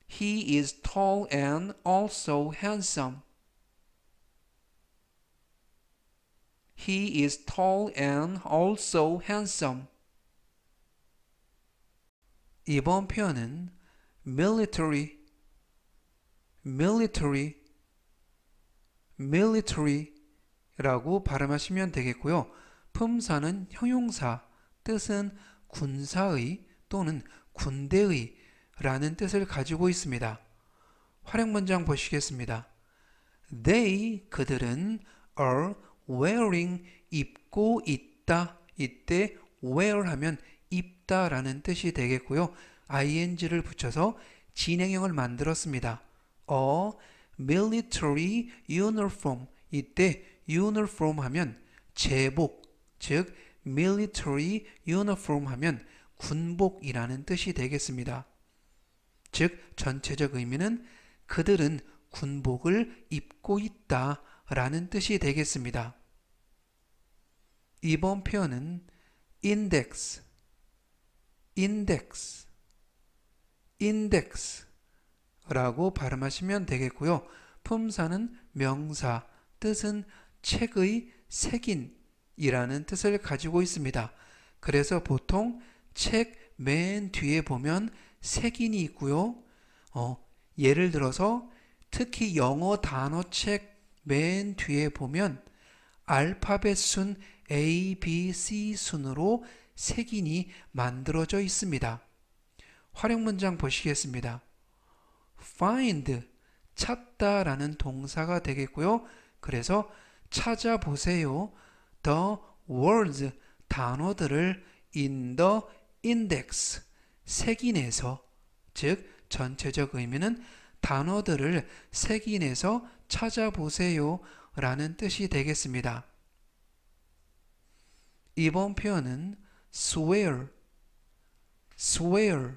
He is tall and also handsome. He is tall and also handsome. 이번 표현은 military, military, military라고 발음하시면 되겠고요. 품사는 형용사, 뜻은 군사의 또는 군대의 라는 뜻을 가지고 있습니다. 활용 문장 보시겠습니다. They, 그들은 are wearing, 입고 있다. 이때 wear 하면 입다 라는 뜻이 되겠고요. ing를 붙여서 진행형을 만들었습니다. A military uniform. 이때 uniform 하면 제복, 즉 military uniform 하면 군복이라는 뜻이 되겠습니다. 즉 전체적 의미는 그들은 군복을 입고 있다 라는 뜻이 되겠습니다. 이번 표현은 index, index, index 라고 발음하시면 되겠고요. 품사는 명사, 뜻은 책의 색인이라는 뜻을 가지고 있습니다. 그래서 보통 책 맨 뒤에 보면 색인이 있고요. 예를 들어서 특히 영어 단어책 맨 뒤에 보면 알파벳 순 A, B, C 순으로 색인이 만들어져 있습니다. 활용 문장 보시겠습니다. find, 찾다라는 동사가 되겠고요. 그래서 찾아보세요. the words, 단어들을 in the index, 색인에서, 즉 전체적 의미는 단어들을 색인에서 찾아보세요 라는 뜻이 되겠습니다. 이번 표현은 swear, swear,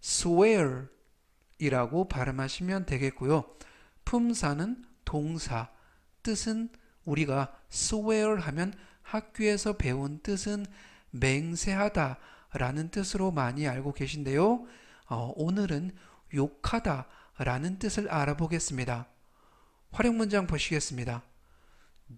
swear 이라고 발음하시면 되겠고요. 품사는 동사, 뜻은 우리가 swear 하면 학교에서 배운 뜻은 맹세하다 라는 뜻으로 많이 알고 계신데요. 오늘은 욕하다 라는 뜻을 알아보겠습니다. 활용 문장 보시겠습니다.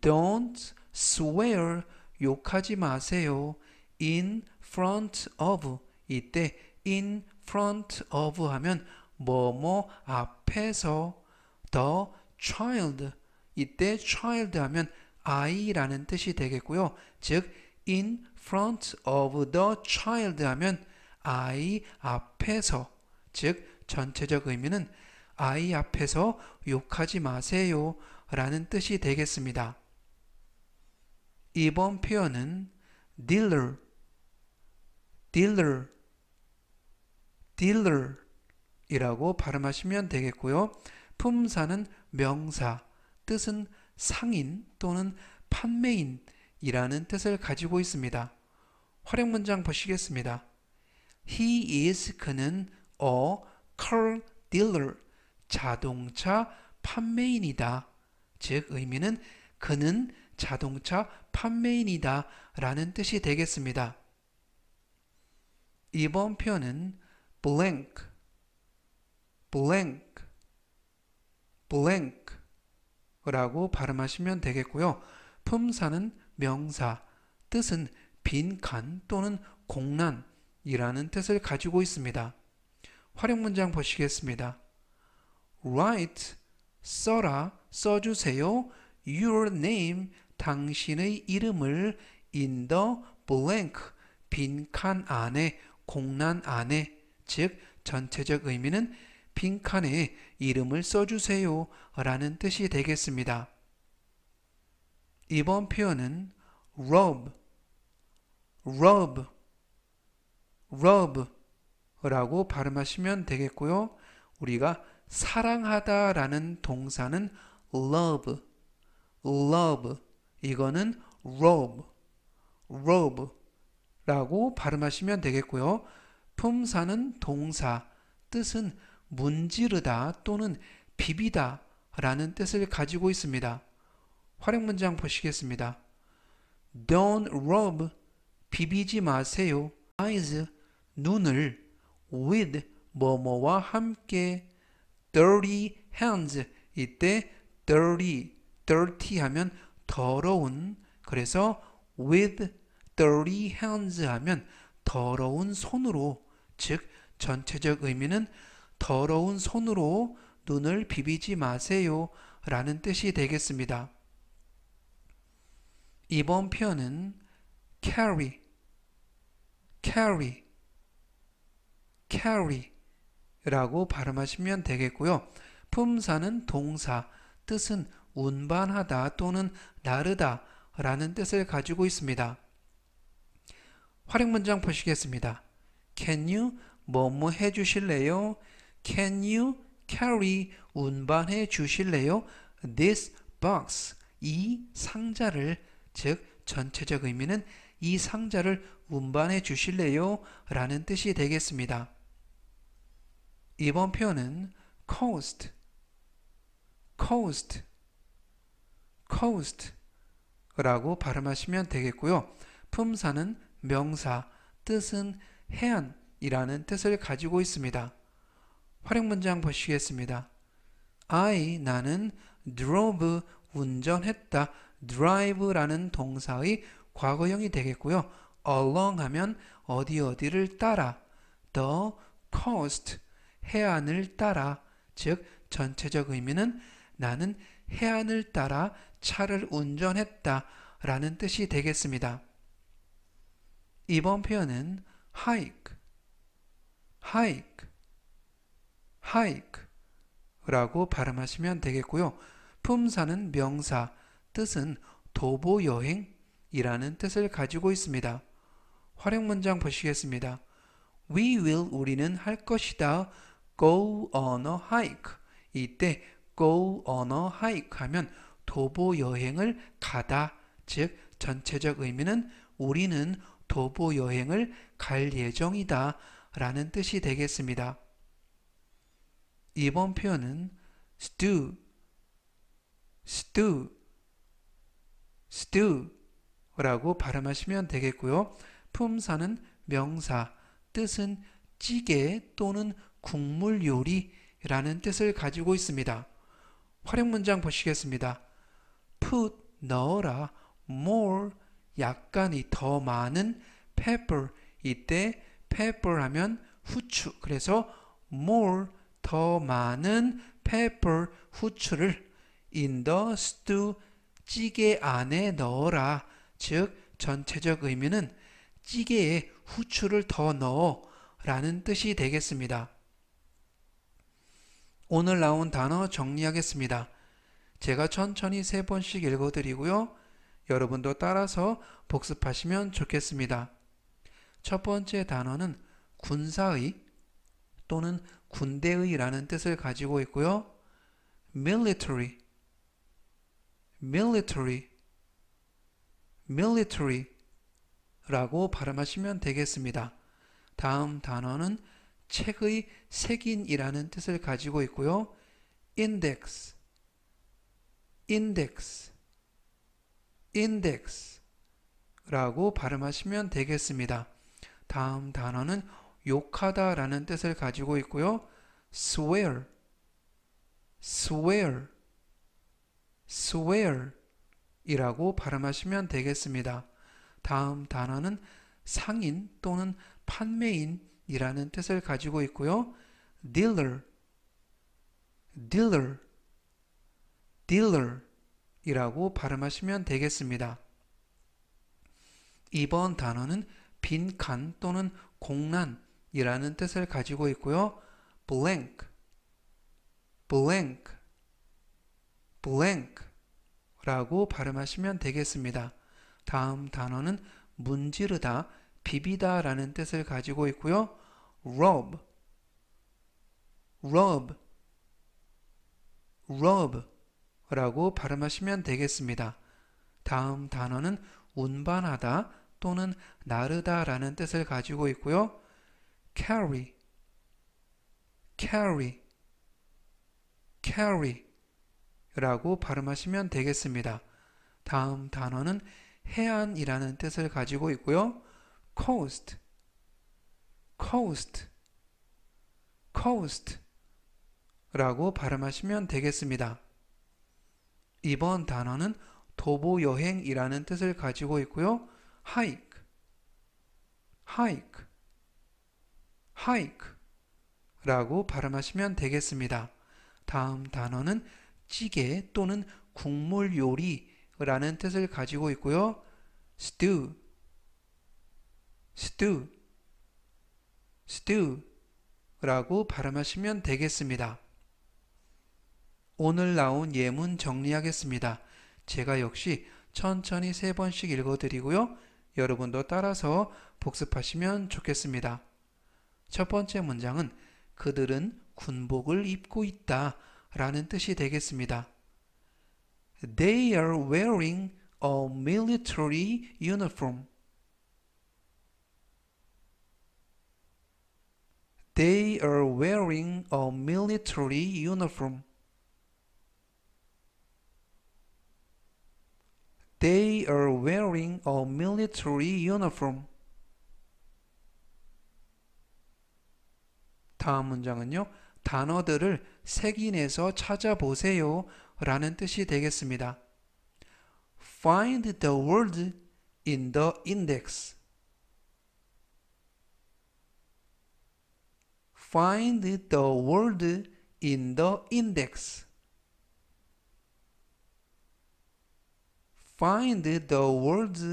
Don't swear, 욕하지 마세요. in front of, 이때 in front of 하면 뭐뭐 앞에서, the child, 이때 child 하면 아이라는 뜻이 되겠고요. 즉 in front of the child 하면 아이 앞에서, 즉 전체적 의미는 아이 앞에서 욕하지 마세요 라는 뜻이 되겠습니다. 이번 표현은 dealer, dealer, dealer 이라고 발음하시면 되겠고요. 품사는 명사, 뜻은 상인 또는 판매인 이라는 뜻을 가지고 있습니다. 활용 문장 보시겠습니다. He is, 그는 a car dealer, 자동차 판매인이다. 즉 의미는 그는 자동차 판매인이다 라는 뜻이 되겠습니다. 이번 표현은 blank, blank, blank 라고 발음하시면 되겠고요. 품사는 명사, 뜻은 빈칸 또는 공란 이라는 뜻을 가지고 있습니다. 활용 문장 보시겠습니다. Write, 써라, 써주세요. Your name, 당신의 이름을 in the blank, 빈칸 안에, 공란 안에, 즉 전체적 의미는 빈칸에 이름을 써주세요 라는 뜻이 되겠습니다. 이번 표현은 rob, rob, rob 라고 발음하시면 되겠고요. 우리가 사랑하다 라는 동사는 love, love, 이거는 rob, rob 라고 발음하시면 되겠고요. 품사는 동사, 뜻은 문지르다 또는 비비다 라는 뜻을 가지고 있습니다. 활용 문장 보시겠습니다. Don't rub, 비비지 마세요. Eyes, 눈을, with, 뭐뭐와 함께, dirty hands, 이때 dirty 하면 더러운, 그래서 with dirty hands 하면 더러운 손으로, 즉 전체적 의미는 더러운 손으로 눈을 비비지 마세요 라는 뜻이 되겠습니다. 이번 표현은 carry, carry, carry 라고 발음하시면 되겠고요. 품사는 동사, 뜻은 운반하다 또는 나르다 라는 뜻을 가지고 있습니다. 활용 문장 보시겠습니다. Can you 뭐뭐 해주실래요? Can you carry, 운반해 주실래요? This box, 이 상자를, 즉 전체적 의미는 이 상자를 운반해 주실래요? 라는 뜻이 되겠습니다. 이번 표현은 coast, coast, coast 라고 발음하시면 되겠고요. 품사는 명사, 뜻은 해안이라는 뜻을 가지고 있습니다. 활용 문장 보시겠습니다. 나는 drove, 운전했다. drive라는 동사의 과거형이 되겠고요. along 하면 어디 어디를 따라 the coast 해안을 따라 즉 전체적 의미는 나는 해안을 따라 차를 운전했다 라는 뜻이 되겠습니다. 이번 표현은 hike, hike, hike 라고 발음하시면 되겠고요. 품사는 명사, 뜻은 도보 여행이라는 뜻을 가지고 있습니다. 활용 문장 보시겠습니다. We will 우리는 할 것이다. Go on a hike. 이때 go on a hike 하면 도보 여행을 가다. 즉 전체적 의미는 우리는 도보 여행을 갈 예정이다 라는 뜻이 되겠습니다. 이번 표현은 stew, stew, stew 라고 발음하시면 되겠고요. 품사는 명사, 뜻은 찌개 또는 국물 요리라는 뜻을 가지고 있습니다. 활용 문장 보시겠습니다. put, 넣어라, more, 약간이 더 많은, pepper, 이때 pepper 하면 후추, 그래서 more, 더 많은 pepper, 후추를 in the stew, 찌개 안에 넣어라. 즉 전체적 의미는 찌개에 후추를 더 넣어 라는 뜻이 되겠습니다. 오늘 나온 단어 정리하겠습니다. 제가 천천히 3번씩 읽어드리고요. 여러분도 따라서 복습하시면 좋겠습니다. 첫 번째 단어는 군사의 또는 군대의 라는 뜻을 가지고 있고요. military, military, military 라고 발음하시면 되겠습니다. 다음 단어는 책의 색인이라는 뜻을 가지고 있고요. index, index, index 라고 발음하시면 되겠습니다. 다음 단어는 욕하다 라는 뜻을 가지고 있고요. swear, swear, swear 이라고 발음하시면 되겠습니다. 다음 단어는 상인 또는 판매인이라는 뜻을 가지고 있고요. dealer, dealer, dealer 이라고 발음하시면 되겠습니다. 이번 단어는 빈칸 또는 공란이라는 뜻을 가지고 있고요. blank, blank, blank 라고 발음하시면 되겠습니다. 다음 단어는 문지르다, 비비다 라는 뜻을 가지고 있고요. rob, rob, rob 라고 발음하시면 되겠습니다. 다음 단어는 운반하다 또는 나르다 라는 뜻을 가지고 있고요. carry, carry, carry 라고 발음하시면 되겠습니다. 다음 단어는 해안이라는 뜻을 가지고 있고요. coast, coast, coast 라고 발음하시면 되겠습니다. 이번 단어는 도보 여행이라는 뜻을 가지고 있고요. hike, hike, hike 라고 발음하시면 되겠습니다. 다음 단어는 찌개 또는 국물 요리라는 뜻을 가지고 있고요. stew, stew, stew 라고 발음하시면 되겠습니다. 오늘 나온 예문 정리하겠습니다. 제가 역시 천천히 3번씩 읽어드리고요. 여러분도 따라서 복습하시면 좋겠습니다. 첫 번째 문장은 그들은 군복을 입고 있다 라는 뜻이 되겠습니다. They are wearing a military uniform. They are wearing a military uniform. They are wearing a military uniform. 다음 문장은요. 단어들을 색인에서 찾아보세요 라는 뜻이 되겠습니다. Find the word in the index. Find the word in the index. Find the words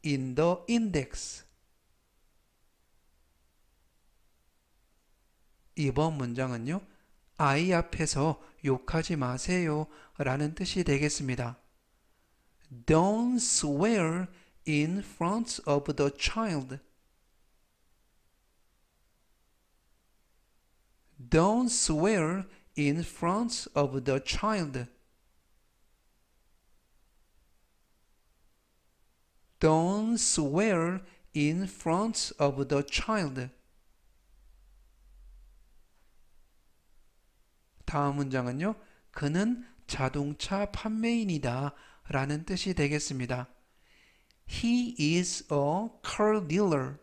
in the index. 이번 문장은요, 아이 앞에서 욕하지 마세요 라는 뜻이 되겠습니다. Don't swear in front of the child. Don't swear in front of the child. Don't swear in front of the child. 다음 문장은요, 그는 자동차 판매인이다 라는 뜻이 되겠습니다. He is a car dealer.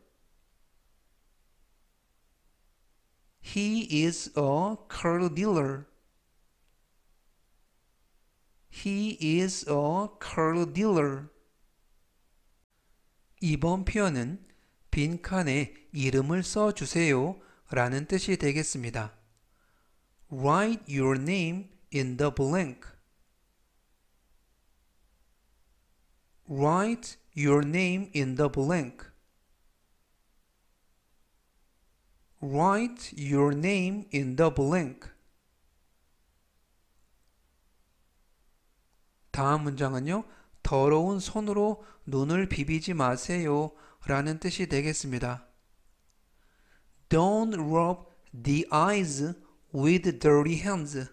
He is a car dealer. He is a car dealer. 이번 표현은 빈칸에 이름을 써주세요 라는 뜻이 되겠습니다. Write your name in the blank. Write your name in the blank. Write your name in the blank. 다음 문장은요, 더러운 손으로 눈을 비비지 마세요 라는 뜻이 되겠습니다. Don't rub the eyes with dirty hands.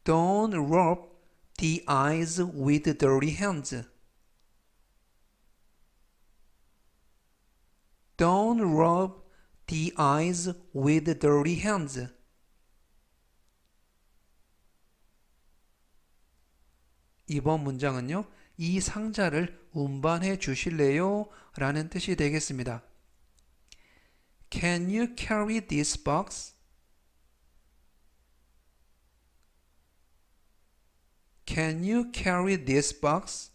Don't rub the eyes with dirty hands. Don't rub the eyes with dirty hands. 이번 문장은요, 이 상자를 운반해 주실래요? 라는 뜻이 되겠습니다. Can you carry this box? Can you carry this box?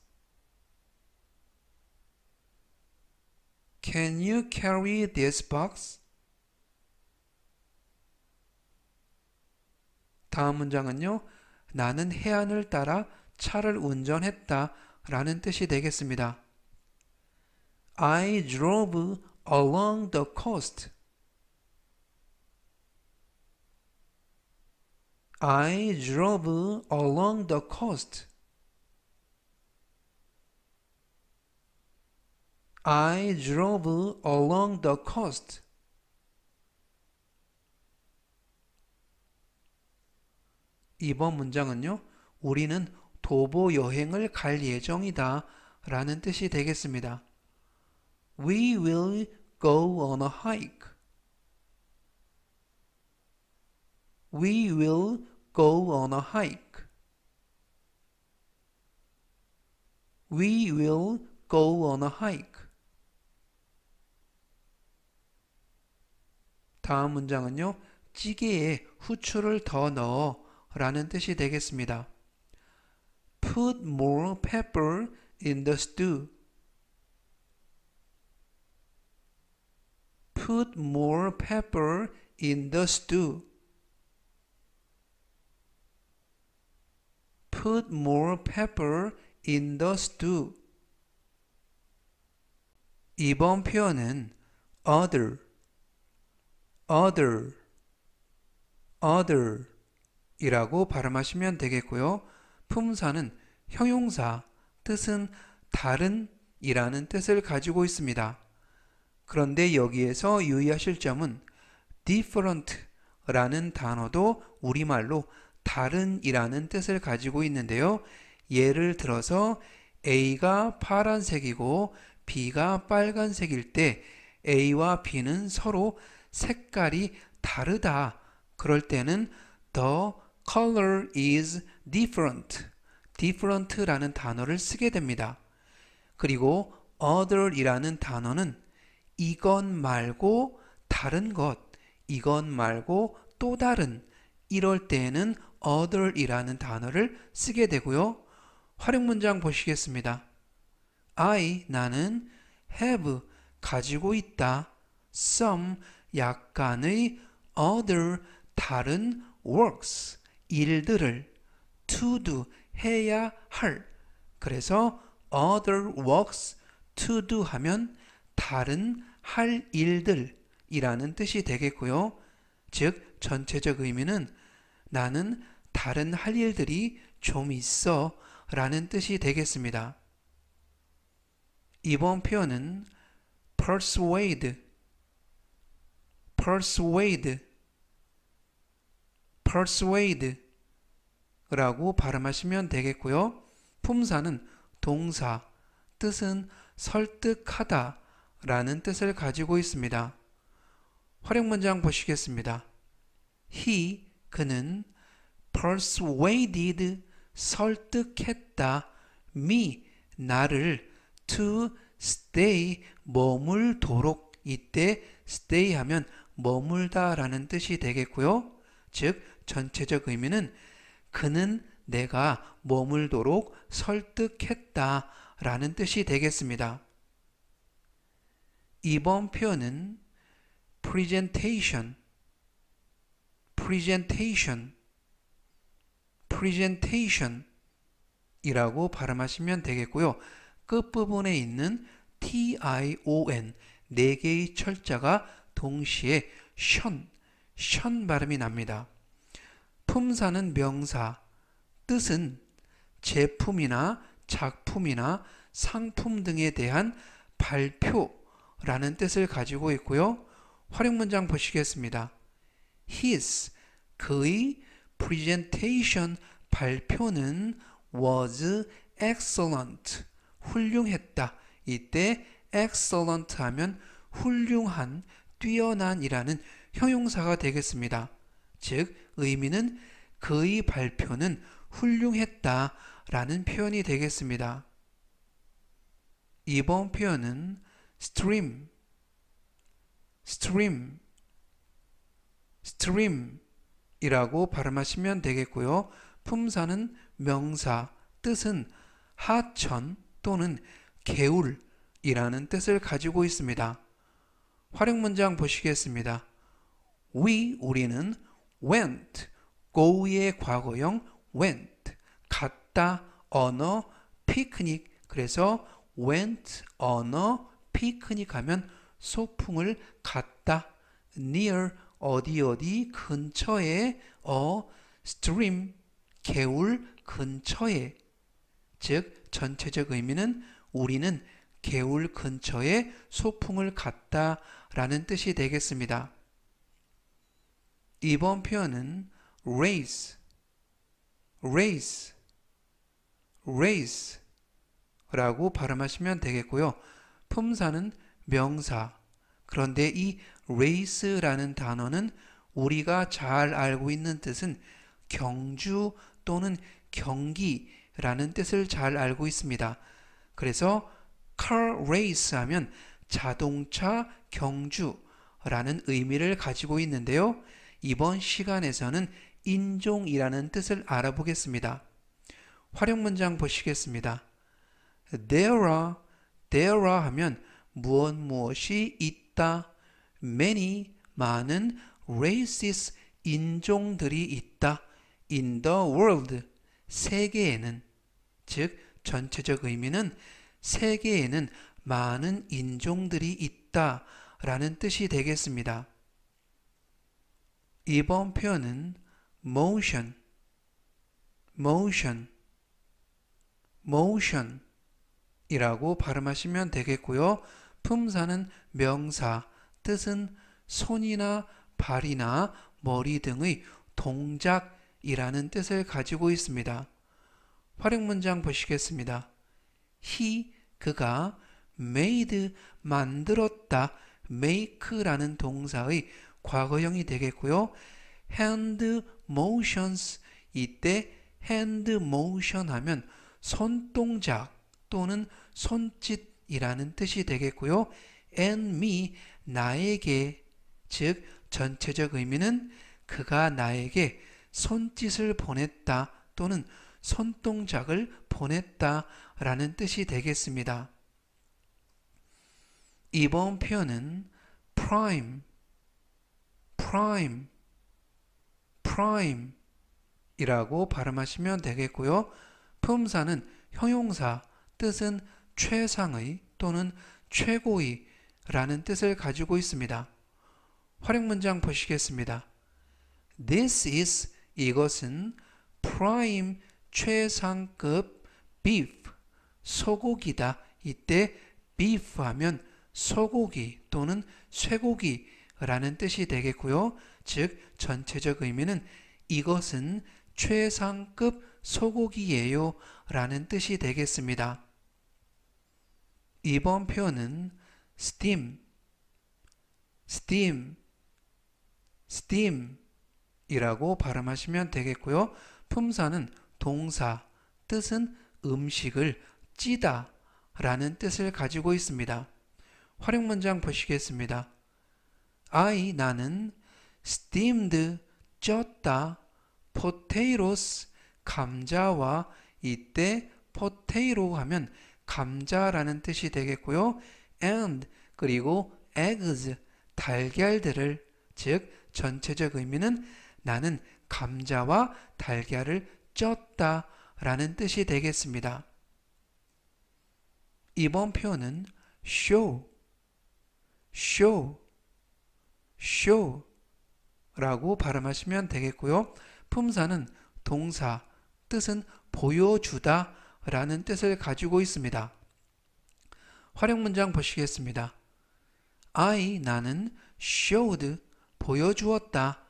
Can you carry this box? 다음 문장은요, 나는 해안을 따라 차를 운전했다 라는 뜻이 되겠습니다. I drove along the coast. I drove along the coast. I drove along the coast. 이번 문장은요, 우리는 도보 여행을 갈 예정이다 라는 뜻이 되겠습니다. We will go on a hike. We will go on a hike. We will go on a hike. 다음 문장은요, 찌개에 후추를 더 넣어 라는 뜻이 되겠습니다. Put more pepper in the stew. Put more pepper in the stew. Put more pepper in the stew. 이번 표현은 other, other, other 이라고 발음하시면 되겠고요. 품사는 형용사, 뜻은 다른 이라는 뜻을 가지고 있습니다. 그런데 여기에서 유의하실 점은 different 라는 단어도 우리말로 다른 이라는 뜻을 가지고 있는데요. 예를 들어서 A가 파란색이고 B가 빨간색일 때 A와 B는 서로 색깔이 다르다. 그럴 때는 The color is different. different라는 단어를 쓰게 됩니다. 그리고 other이라는 단어는 이것 말고 다른 것, 이것 말고 또 다른, 이럴 때에는 other이라는 단어를 쓰게 되고요. 활용 문장 보시겠습니다. I, 나는 have, 가지고 있다. some 약간의 other 다른 works 일들을 to do 해야 할. 그래서 other works to do 하면 다른 할 일들이라는 뜻이 되겠고요. 즉 전체적 의미는 나는 다른 할 일들이 좀 있어 라는 뜻이 되겠습니다. 이번 표현은 persuade, persuade, persuade 라고 발음하시면 되겠고요. 품사는 동사, 뜻은 설득하다 라는 뜻을 가지고 있습니다. 활용 문장 보시겠습니다. He, 그는 persuaded, 설득했다. me, 나를 to stay, 머물도록. 이때 stay 하면 머물다 라는 뜻이 되겠고요. 즉 전체적 의미는 그는 내가 머물도록 설득했다 라는 뜻이 되겠습니다. 이번 표현은 presentation, presentation, presentation 이라고 발음하시면 되겠고요. 끝부분에 있는 tion, 4개의 철자가 동시에 션 발음이 납니다. 품사는 명사, 뜻은 제품이나 작품이나 상품 등에 대한 발표라는 뜻을 가지고 있고요. 활용 문장 보시겠습니다. His, 그의 presentation, 발표는 was excellent, 훌륭했다. 이때 excellent 하면 훌륭한, 뛰어난이라는 형용사가 되겠습니다. 즉 의미는 그의 발표는 훌륭했다 라는 표현이 되겠습니다. 이번 표현은 stream, stream, stream 이라고 발음하시면 되겠고요. 품사는 명사, 뜻은 하천 또는 개울이라는 뜻을 가지고 있습니다. 활용 문장 보시겠습니다. 우리는 went, go의 과거형 went, 갔다, 언어, picnic. 그래서 went on a picnic 하면 소풍을 갔다. near, 어디 근처에, stream, 개울 근처에. 즉 전체적 의미는 우리는 개울 근처에 소풍을 갔다 라는 뜻이 되겠습니다. 이번 표현은 race, race, race 라고 발음하시면 되겠고요. 품사는 명사. 그런데 이 race라는 단어는 우리가 잘 알고 있는 뜻은 경주 또는 경기라는 뜻을 잘 알고 있습니다. 그래서 car race 하면 자동차 경주라는 의미를 가지고 있는데요. 이번 시간에서는 인종이라는 뜻을 알아보겠습니다. 활용 문장 보시겠습니다. There are 하면 무엇이 있다. Many, 많은 races, 인종들이 있다. In the world, 세계에는. 즉 전체적 의미는 세계에는 많은 인종들이 있다 라는 뜻이 되겠습니다. 이번 표현은 motion, motion, motion 이라고 발음하시면 되겠고요. 품사는 명사, 뜻은 손이나 발이나 머리 등의 동작이라는 뜻을 가지고 있습니다. 활용 문장 보시겠습니다. He, 그가 made, 만들었다. make라는 동사의 과거형이 되겠고요. hand motions, 이때 hand motion 하면 손동작 또는 손짓이라는 뜻이 되겠고요. and me, 나에게. 즉 전체적 의미는 그가 나에게 손짓을 보냈다 또는 손동작을 보냈다 라는 뜻이 되겠습니다. 이번 표현은 prime, prime, prime 이라고 발음하시면 되겠고요. 품사는 형용사, 뜻은 최상의 또는 최고의 라는 뜻을 가지고 있습니다. 활용문장 보시겠습니다. This is, 이것은 prime, 최상급 beef, 소고기다. 이때 beef 하면 소고기 또는 쇠고기 라는 뜻이 되겠고요. 즉 전체적 의미는 이것은 최상급 소고기예요 라는 뜻이 되겠습니다. 이번 표현은 steam, steam, steam 이라고 발음하시면 되겠고요. 품사는 동사, 뜻은 음식을 찌다 라는 뜻을 가지고 있습니다. 활용문장 보시겠습니다. 나는 steamed, 쪘다, potatoes, 감자와 이때 potato 하면 감자라는 뜻이 되겠고요. and 그리고 eggs, 달걀들을 즉 전체적 의미는 나는 감자와 달걀을 쪘다 라는 뜻이 되겠습니다. 이번 표현은 show, show, show 라고 발음하시면 되겠고요. 품사는 동사, 뜻은 보여주다 라는 뜻을 가지고 있습니다. 활용문장 보시겠습니다. 나는 showed, 보여주었다.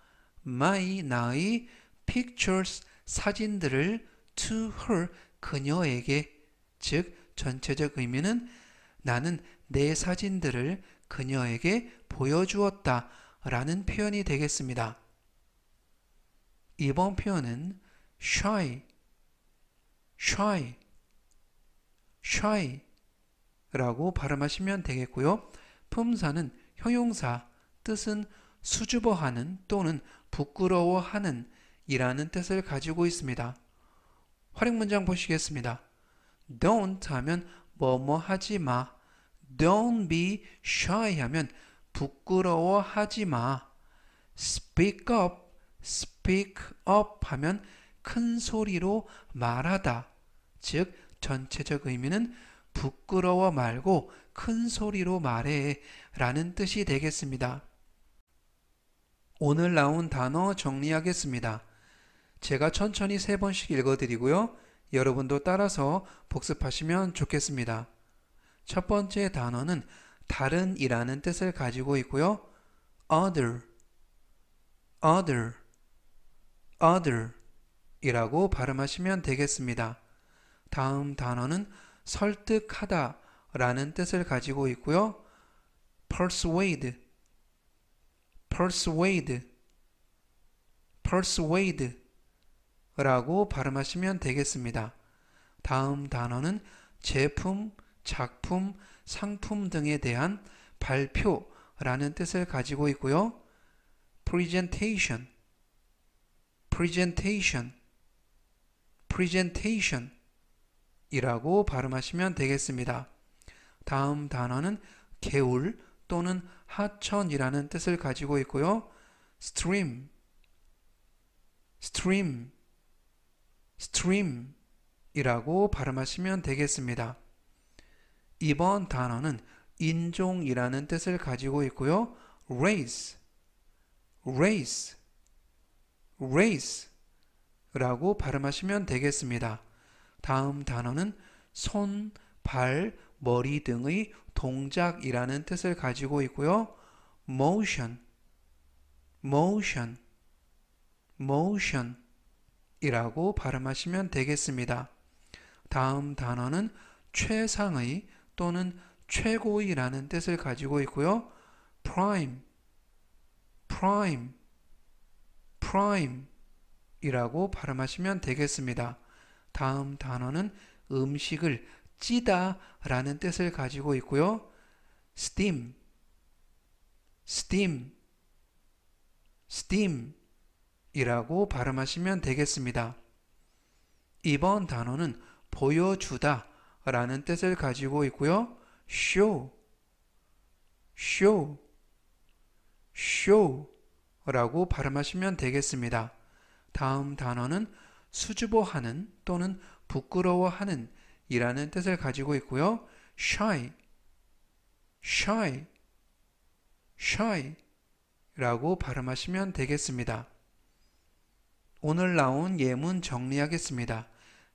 나의 pictures, 사진들을 to her, 그녀에게. 즉 전체적 의미는 나는 내 사진들을 그녀에게 보여주었다 라는 표현이 되겠습니다. 이번 표현은 shy, shy, shy 라고 발음하시면 되겠고요. 품사는 형용사, 뜻은 수줍어하는 또는 부끄러워하는 이라는 뜻을 가지고 있습니다. 활용문장 보시겠습니다. Don't 하면 뭐뭐 하지 마. Don't be shy 하면 부끄러워하지 마. Speak up, speak up 하면 큰 소리로 말하다. 즉 전체적 의미는 부끄러워 말고 큰 소리로 말해 라는 뜻이 되겠습니다. 오늘 나온 단어 정리하겠습니다. 제가 천천히 3번씩 읽어드리고요. 여러분도 따라서 복습하시면 좋겠습니다. 첫 번째 단어는 다른 이라는 뜻을 가지고 있고요. other, other, other 이라고 발음하시면 되겠습니다. 다음 단어는 설득하다 라는 뜻을 가지고 있고요. persuade, persuade, persuade 라고 발음하시면 되겠습니다. 다음 단어는 제품, 작품, 상품 등에 대한 발표라는 뜻을 가지고 있고요. presentation, presentation, presentation 이라고 발음하시면 되겠습니다. 다음 단어는 개울 또는 하천이라는 뜻을 가지고 있고요. stream, stream, stream 이라고 발음하시면 되겠습니다. 이번 단어는 인종이라는 뜻을 가지고 있고요. race, race, race 라고 발음하시면 되겠습니다. 다음 단어는 손, 발, 머리 등의 동작이라는 뜻을 가지고 있고요. motion, motion, motion 이라고 발음하시면 되겠습니다. 다음 단어는 최상의 또는 최고의라는 뜻을 가지고 있고요. prime, prime, prime 이라고 발음하시면 되겠습니다. 다음 단어는 음식을 찌다 라는 뜻을 가지고 있고요. steam, steam, steam 이라고 발음하시면 되겠습니다. 이번 단어는 보여주다 라는 뜻을 가지고 있고요. show, show, show 라고 발음하시면 되겠습니다. 다음 단어는 수줍어하는 또는 부끄러워하는 이라는 뜻을 가지고 있고요. shy, shy, shy 라고 발음하시면 되겠습니다. 오늘 나온 예문 정리하겠습니다.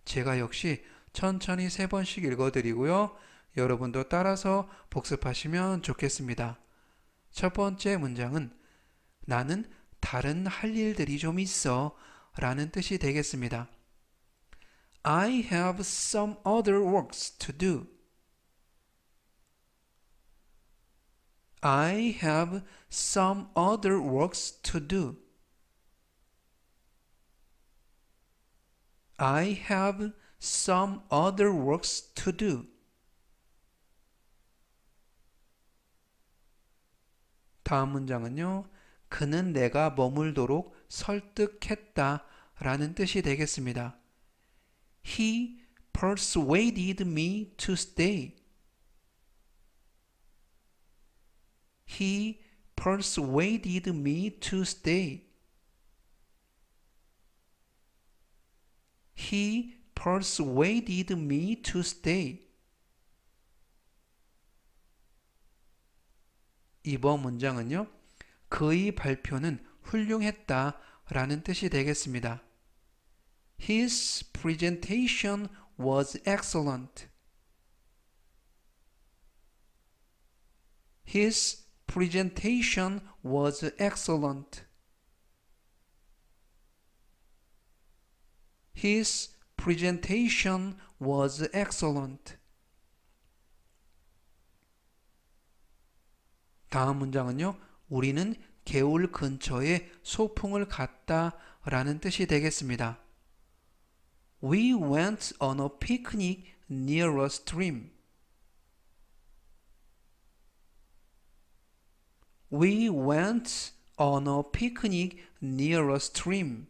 제가 역시 천천히 3번씩 읽어드리고요. 여러분도 따라서 복습하시면 좋겠습니다. 첫 번째 문장은 나는 다른 할 일들이 좀 있어 라는 뜻이 되겠습니다. I have some other works to do. I have some other works to do. I have some other works to do. 다음 문장은요. 그는 내가 머물도록 설득했다 라는 뜻이 되겠습니다. He persuaded me to stay. He persuaded me to stay. He persuaded me to stay. 이번 문장은요. 그의 발표는 훌륭했다 라는 뜻이 되겠습니다. His presentation was excellent. His presentation was excellent. His presentation was excellent. 다음 문장은요. 우리는 개울 근처에 소풍을 갔다 라는 뜻이 되겠습니다. We went on a picnic near a stream. We went on a picnic near a stream.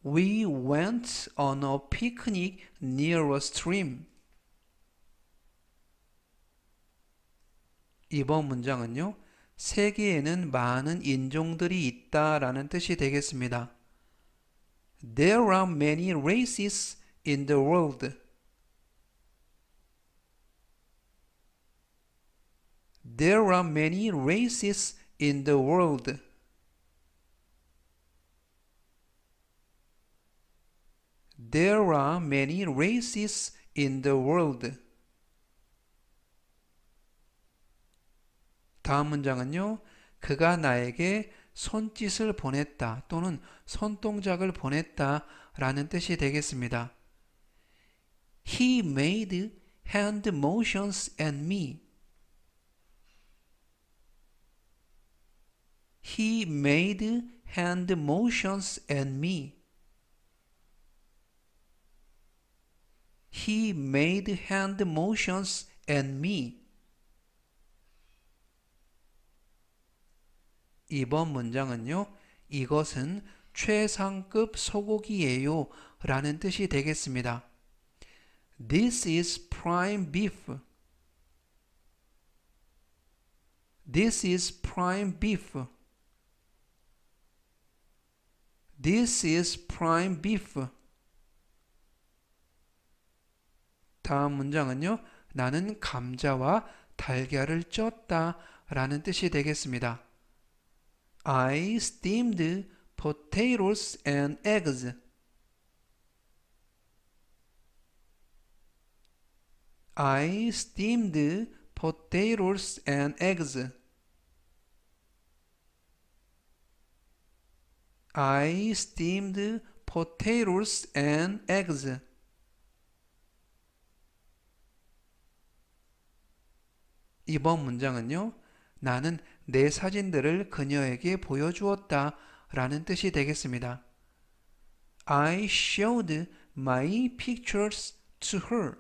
We went on a picnic near a stream. 이번 문장은요. 세계에는 많은 인종들이 있다라는 뜻이 되겠습니다. There are many races in the world. There are many races in the world. There are many races in the world. 다음 문장은요. 그가 나에게 손짓을 보냈다 또는 손동작을 보냈다 라는 뜻이 되겠습니다. He made hand motions at me. He made hand motions at me. He made hand motions at me. 이번 문장은요. 이것은 최상급 소고기예요 라는 뜻이 되겠습니다. This is prime beef. This is prime beef. This is prime beef. 다음 문장은요. 나는 감자와 달걀을 쪘다 라는 뜻이 되겠습니다. I steamed potatoes and eggs. I steamed potatoes and eggs. I steamed potatoes and eggs. 이번 문장은요. 나는 내 사진들을 그녀에게 보여주었다 라는 뜻이 되겠습니다. I showed my pictures to her.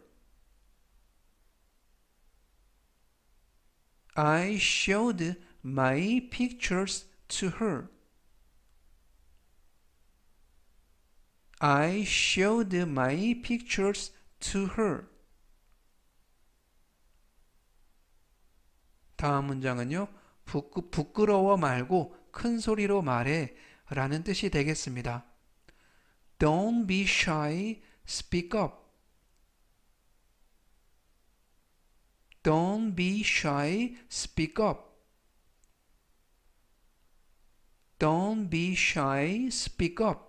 I showed my pictures to her. I showed my pictures to her. 다음 문장은요. 부끄러워 말고 큰 소리로 말해 라는 뜻이 되겠습니다. Don't be shy, speak up. Don't be shy, speak up. Don't be shy, speak up.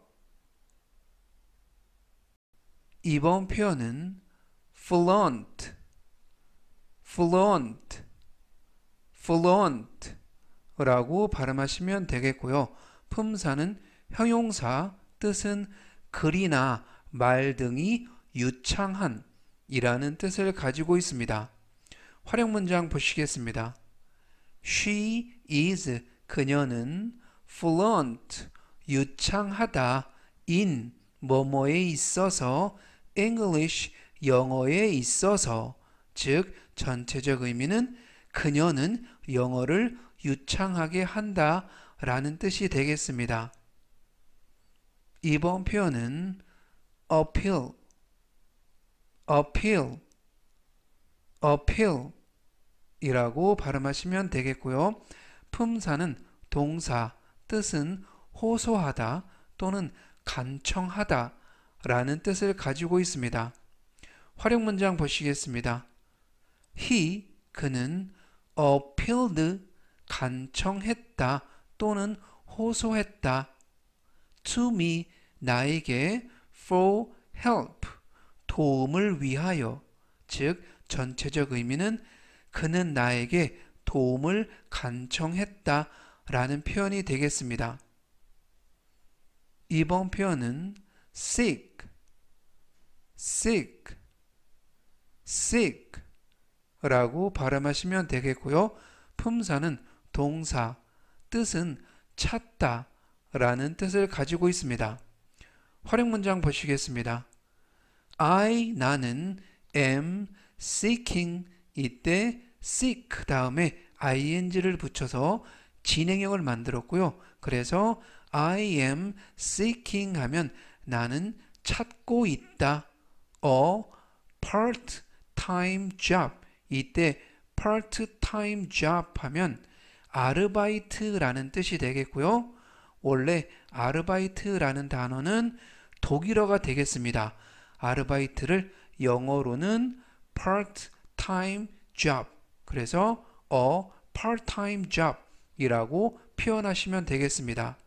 이번 표현은 flaunt, flaunt, flaunt 라고 발음하시면 되겠고요. 품사는 형용사, 뜻은 글이나 말 등이 유창한 이라는 뜻을 가지고 있습니다. 활용 문장 보시겠습니다. She is, 그녀는 flaunt, 유창하다, in, 뭐뭐에 있어서, English, 영어에 있어서, 즉 전체적 의미는 그녀는 영어를 유창하게 한다 라는 뜻이 되겠습니다. 이번 표현은 appeal, appeal, appeal 이라고 발음하시면 되겠고요. 품사는 동사, 뜻은 호소하다 또는 간청하다 라는 뜻을 가지고 있습니다. 활용 문장 보시겠습니다. He, 그는 appealed, 간청했다 또는 호소했다. To me, 나에게 for help, 도움을 위하여. 즉 전체적 의미는 그는 나에게 도움을 간청했다 라는 표현이 되겠습니다. 이번 표현은 sick, sick, sick 라고 발음하시면 되겠고요. 품사는 동사, 뜻은 찾다 라는 뜻을 가지고 있습니다. 활용 문장 보시겠습니다. 나는 am seeking, 이때 seek 다음에 ing를 붙여서 진행형을 만들었고요. 그래서 I am seeking 하면 나는 찾고 있다. A part-time job, 이때 part-time job 하면 아르바이트라는 뜻이 되겠고요. 원래 아르바이트라는 단어는 독일어가 되겠습니다. 아르바이트를 영어로는 part-time job, 그래서 a part-time job 이라고 표현하시면 되겠습니다.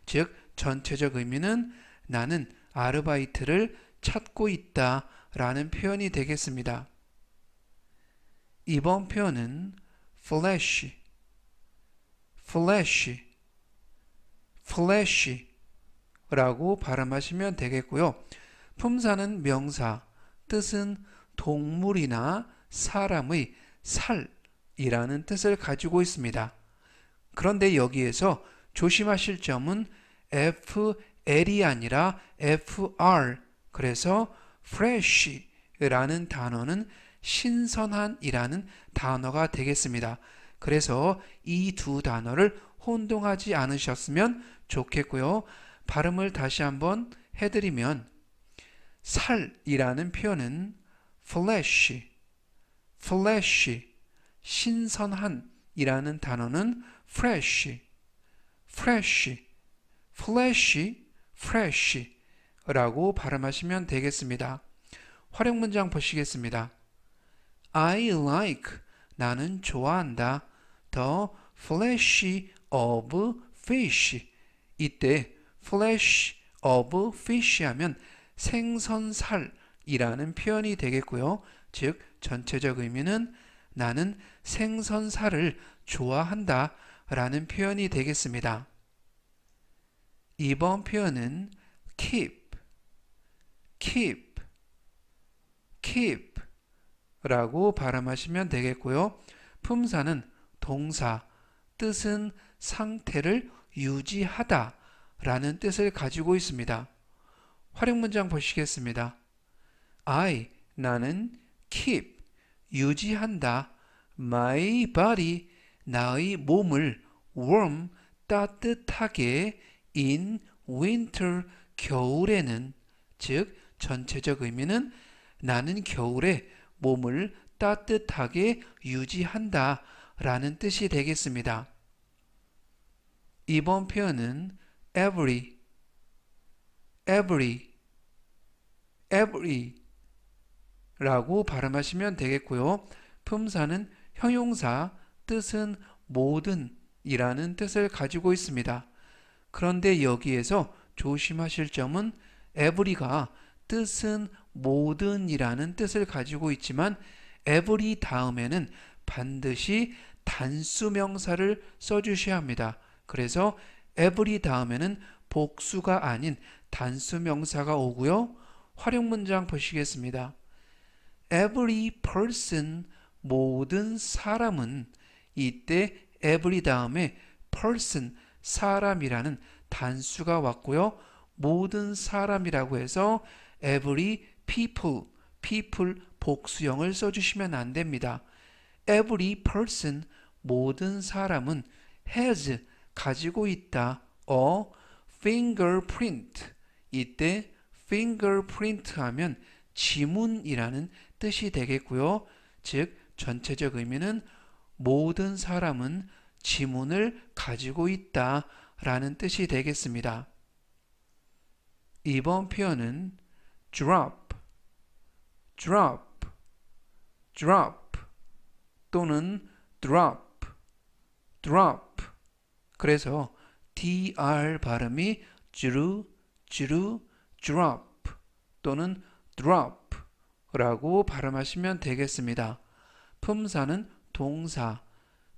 즉 전체적 의미는 나는 아르바이트를 찾고 있다 라는 표현이 되겠습니다. 이번 표현은 flash, flash, flash 라고 발음하시면 되겠고요. 품사는 명사, 뜻은 동물이나 사람의 살이라는 뜻을 가지고 있습니다. 그런데 여기에서 조심하실 점은 FL이 아니라 FR, 그래서 fresh라는 단어는 신선한이라는 단어가 되겠습니다. 그래서 이 두 단어를 혼동하지 않으셨으면 좋겠고요. 발음을 다시 한번 해드리면 살이라는 표현은 flesh, flesh, 신선한이라는 단어는 fresh, fresh, flesh, fresh 라고 발음하시면 되겠습니다. 활용 문장 보시겠습니다. I like, 나는 좋아한다. The flesh of fish, 이때 flesh of fish 하면 생선살이라는 표현이 되겠고요. 즉 전체적 의미는 나는 생선살을 좋아한다 라는 표현이 되겠습니다. 이번 표현은 keep, keep, keep 라고 발음하시면 되겠고요. 품사는 동사, 뜻은 상태를 유지하다 라는 뜻을 가지고 있습니다. 활용 문장 보시겠습니다. 나는 keep, 유지한다. my body, 나의 몸을 warm, 따뜻하게 in winter, 겨울에는. 즉 전체적 의미는 나는 겨울에 몸을 따뜻하게 유지한다 라는 뜻이 되겠습니다. 이번 표현은 every, every, every 라고 발음하시면 되겠고요. 품사는 형용사, 뜻은 모든 이라는 뜻을 가지고 있습니다. 그런데 여기에서 조심하실 점은 every가 뜻은 모든 이라는 뜻을 가지고 있지만 every 다음에는 반드시 단수명사를 써주셔야 합니다. 그래서 every 다음에는 복수가 아닌 단수명사가 오고요. 활용문장 보시겠습니다. Every person, 모든 사람은, 이때 every 다음에 person, 사람이라는 단수가 왔고요. 모든 사람이라고 해서 every people, people 복수형을 써주시면 안 됩니다. Every person, 모든 사람은 has, 가지고 있다. a fingerprint, 이때 fingerprint 하면 지문이라는 뜻이 되겠고요. 즉 전체적 의미는 모든 사람은 지문을 가지고 있다 라는 뜻이 되겠습니다. 이번 표현은 drop, drop, drop 또는 drop, drop. 그래서 dr 발음이 주루, 주루, drop 또는 drop 라고 발음하시면 되겠습니다. 품사는 동사,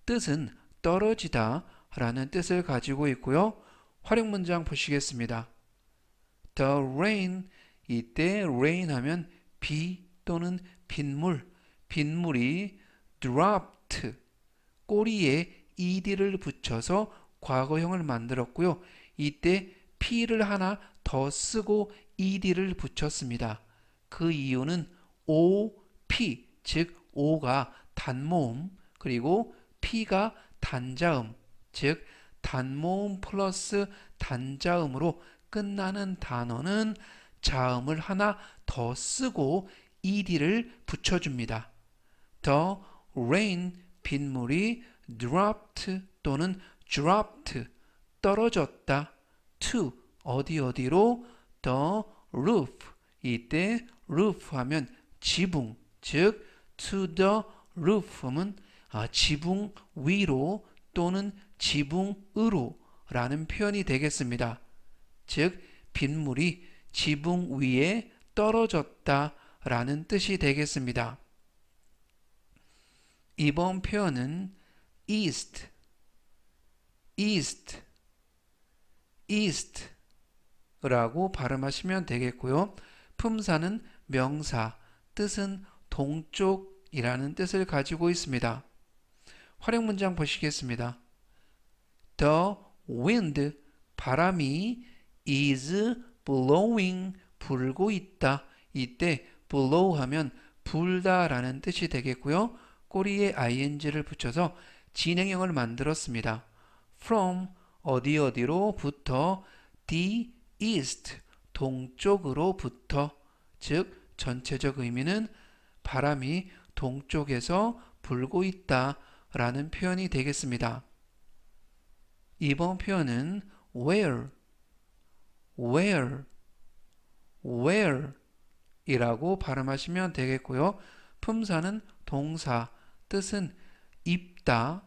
뜻은 떨어지다 라는 뜻을 가지고 있고요. 활용문장 보시겠습니다. The rain, 이때 rain 하면 비 또는 빗물, 빗물이 dropped, 꼬리에 ed를 붙여서 과거형을 만들었고요. 이때 p를 하나 더 쓰고 ed를 붙였습니다. 그 이유는 OP, 즉 O가 단모음, 그리고 P가 단자음, 즉 단모음 플러스 단자음으로 끝나는 단어는 자음을 하나 더 쓰고 ed를 붙여줍니다. The rain, 빗물이 dropped 또는 dropped, 떨어졌다. to, 어디로? the roof, 이때 roof 하면 지붕, 즉 to the roof은 지붕 위로 또는 지붕으로 라는 표현이 되겠습니다. 즉 빗물이 지붕 위에 떨어졌다 라는 뜻이 되겠습니다. 이번 표현은 east, east, east 라고 발음하시면 되겠고요. 품사는 명사, 뜻은 동쪽이라는 뜻을 가지고 있습니다. 활용문장 보시겠습니다. The wind, 바람이 is blowing, 불고 있다. 이때 blow 하면 불다 라는 뜻이 되겠고요. 꼬리에 ing를 붙여서 진행형을 만들었습니다. from, 어디로부터, the east, 동쪽으로부터, 즉 전체적 의미는 바람이 동쪽에서 불고 있다 라는 표현이 되겠습니다. 이번 표현은 where, where, where 이라고 발음하시면 되겠고요. 품사는 동사, 뜻은 입다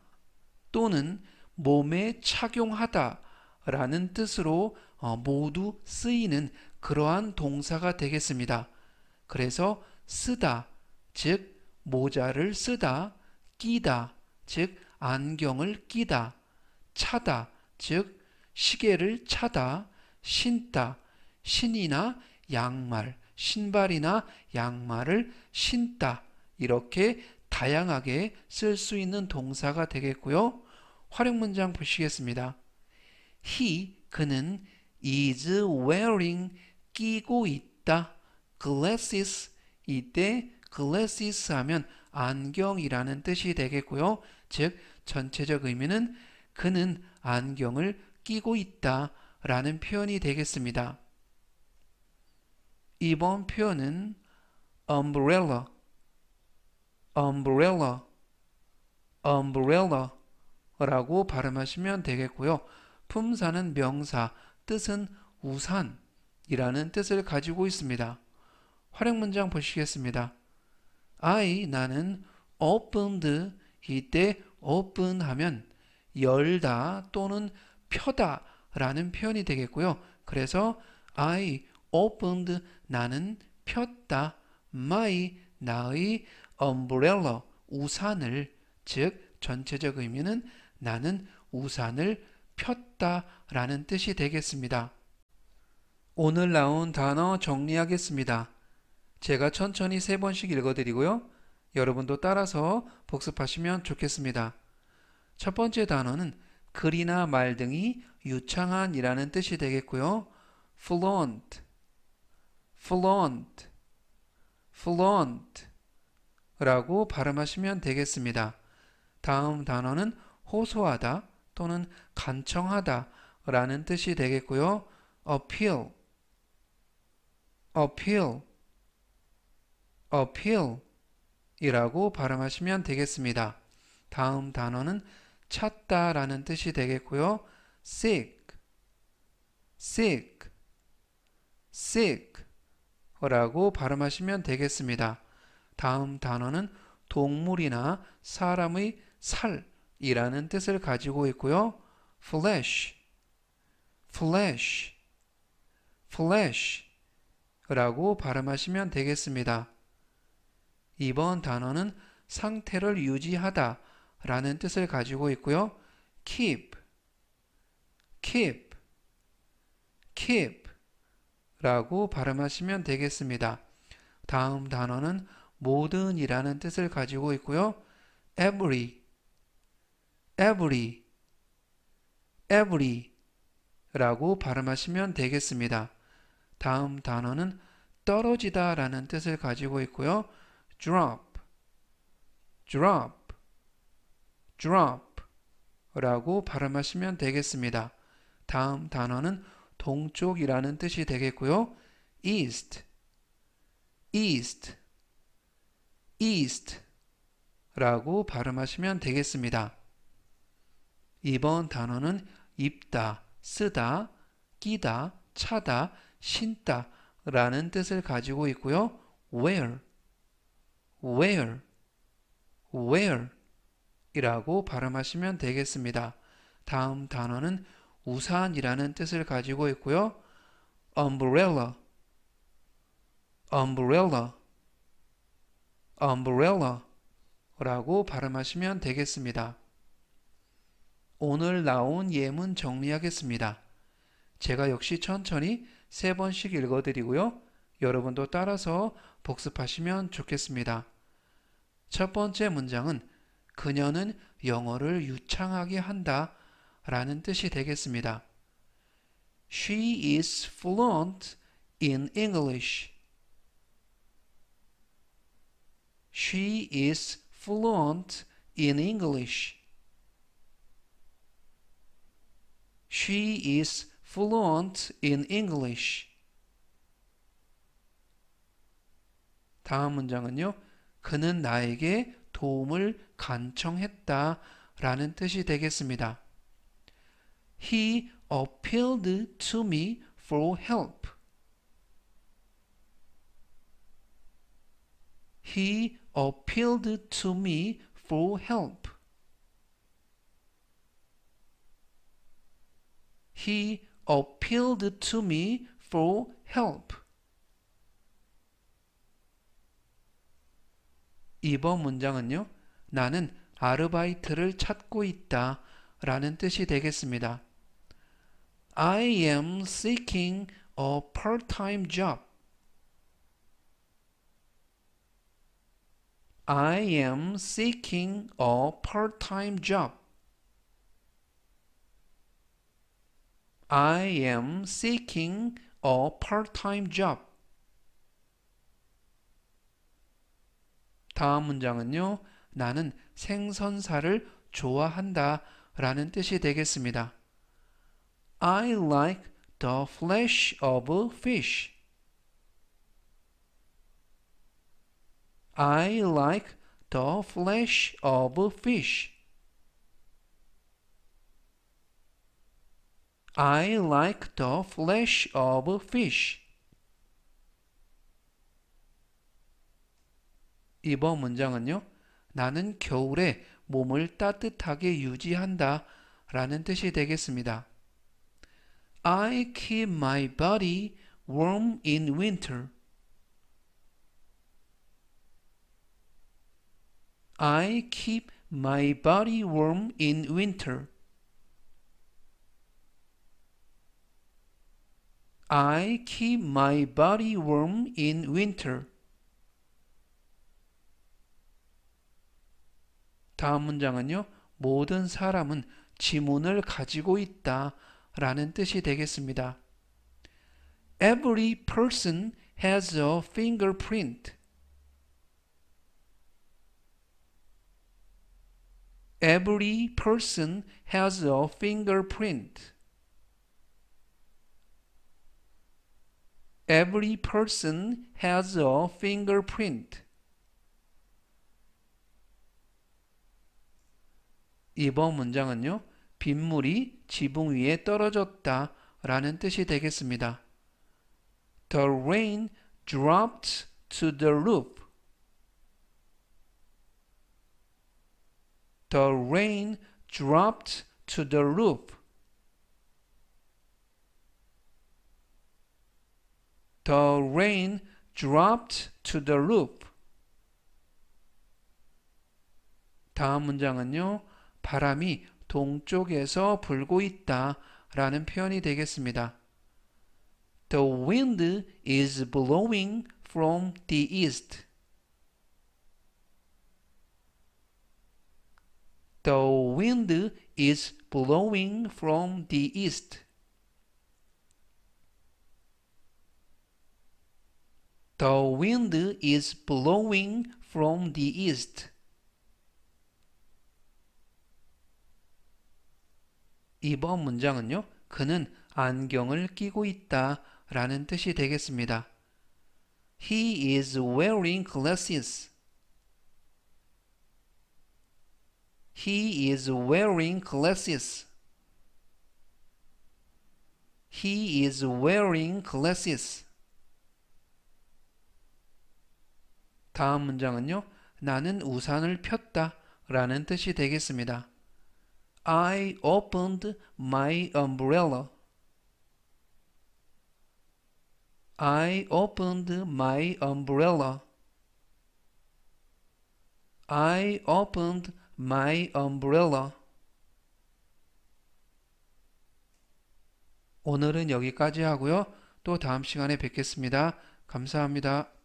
또는 몸에 착용하다 라는 뜻으로 모두 쓰이는 그러한 동사가 되겠습니다. 그래서 쓰다, 즉 모자를 쓰다, 끼다, 즉 안경을 끼다, 차다, 즉 시계를 차다, 신다, 신이나 양말, 신발이나 양말을 신다, 이렇게 다양하게 쓸 수 있는 동사가 되겠고요. 활용문장 보시겠습니다. He, 그는 is wearing, 끼고 있다, glasses, 이때 glasses 하면 안경이라는 뜻이 되겠고요. 즉 전체적 의미는 그는 안경을 끼고 있다 라는 표현이 되겠습니다. 이번 표현은 umbrella, umbrella, umbrella 라고 발음하시면 되겠고요. 품사는 명사, 뜻은 우산이라는 뜻을 가지고 있습니다. 활용 문장 보시겠습니다. 나는 opened 이때 open 하면 열다 또는 펴다 라는 표현이 되겠고요. 그래서 I opened 나는 폈다 나의 umbrella 우산을 즉 전체적 의미는 나는 우산을 폈다 라는 뜻이 되겠습니다. 오늘 나온 단어 정리하겠습니다. 제가 천천히 3번씩 읽어드리고요. 여러분도 따라서 복습하시면 좋겠습니다. 첫 번째 단어는 글이나 말 등이 유창한 이라는 뜻이 되겠고요. fluent, fluent, fluent 라고 발음하시면 되겠습니다. 다음 단어는 호소하다 또는 간청하다 라는 뜻이 되겠고요. appeal, appeal, appeal 이라고 발음하시면 되겠습니다. 다음 단어는 찾다 라는 뜻이 되겠고요. seek, seek, seek 라고 발음하시면 되겠습니다. 다음 단어는 동물이나 사람의 살이라는 뜻을 가지고 있고요. flesh, flesh, flesh 라고 발음하시면 되겠습니다. 이번 단어는 상태를 유지하다 라는 뜻을 가지고 있고요. keep, keep, keep 라고 발음하시면 되겠습니다. 다음 단어는 모든 이라는 뜻을 가지고 있고요. every, every, every 라고 발음하시면 되겠습니다. 다음 단어는 떨어지다 라는 뜻을 가지고 있고요. drop, drop, drop 라고 발음하시면 되겠습니다. 다음 단어는 동쪽이라는 뜻이 되겠고요. east, east, east 라고 발음하시면 되겠습니다. 이번 단어는 입다, 쓰다, 끼다, 차다, 신다 라는 뜻을 가지고 있고요. wear, wear, wear 이라고 발음하시면 되겠습니다. 다음 단어는 우산이라는 뜻을 가지고 있고요. umbrella, umbrella, umbrella 라고 발음하시면 되겠습니다. 오늘 나온 예문 정리하겠습니다. 제가 역시 천천히 3번씩 읽어드리고요. 여러분도 따라서 복습하시면 좋겠습니다. 첫 번째 문장은 그녀는 영어를 유창하게 한다 라는 뜻이 되겠습니다. She is fluent in English. She is fluent in English. She is fluent in English. 다음 문장은요. 그는 나에게 도움을 간청했다 라는 뜻이 되겠습니다. He appealed to me for help. He appealed to me for help. He appealed to me for help. 이번 문장은요. 나는 아르바이트를 찾고 있다 라는 뜻이 되겠습니다. I am seeking a part-time job. I am seeking a part-time job. I am seeking a part-time job. 다음 문장은요. 나는 생선살을 좋아한다 라는 뜻이 되겠습니다. I like the flesh of fish. I like the flesh of fish. I like the flesh of fish. 이번 문장은요. 나는 겨울에 몸을 따뜻하게 유지한다 라는 뜻이 되겠습니다. I keep my body warm in winter. I keep my body warm in winter. I keep my body warm in winter. 다음 문장은요. 모든 사람은 지문을 가지고 있다 라는 뜻이 되겠습니다. Every person has a fingerprint. Every person has a fingerprint. Every person has a fingerprint. 이번 문장은요. 빗물이 지붕 위에 떨어졌다 라는 뜻이 되겠습니다. The rain dropped to the roof. The rain dropped to the roof. The rain dropped to the roof. 다음 문장은요. 바람이 동쪽에서 불고 있다 라는 표현이 되겠습니다. The wind is blowing from the east. The wind is blowing from the east. The wind is blowing from the east. 이번 문장은요. 그는 안경을 끼고 있다 라는 뜻이 되겠습니다. He is wearing glasses. He is wearing glasses. He is wearing glasses. 다음 문장은요. 나는 우산을 폈다 라는 뜻이 되겠습니다. I opened my umbrella. I opened my umbrella. I opened my umbrella. 오늘은 여기까지 하고요. 또 다음 시간에 뵙겠습니다. 감사합니다.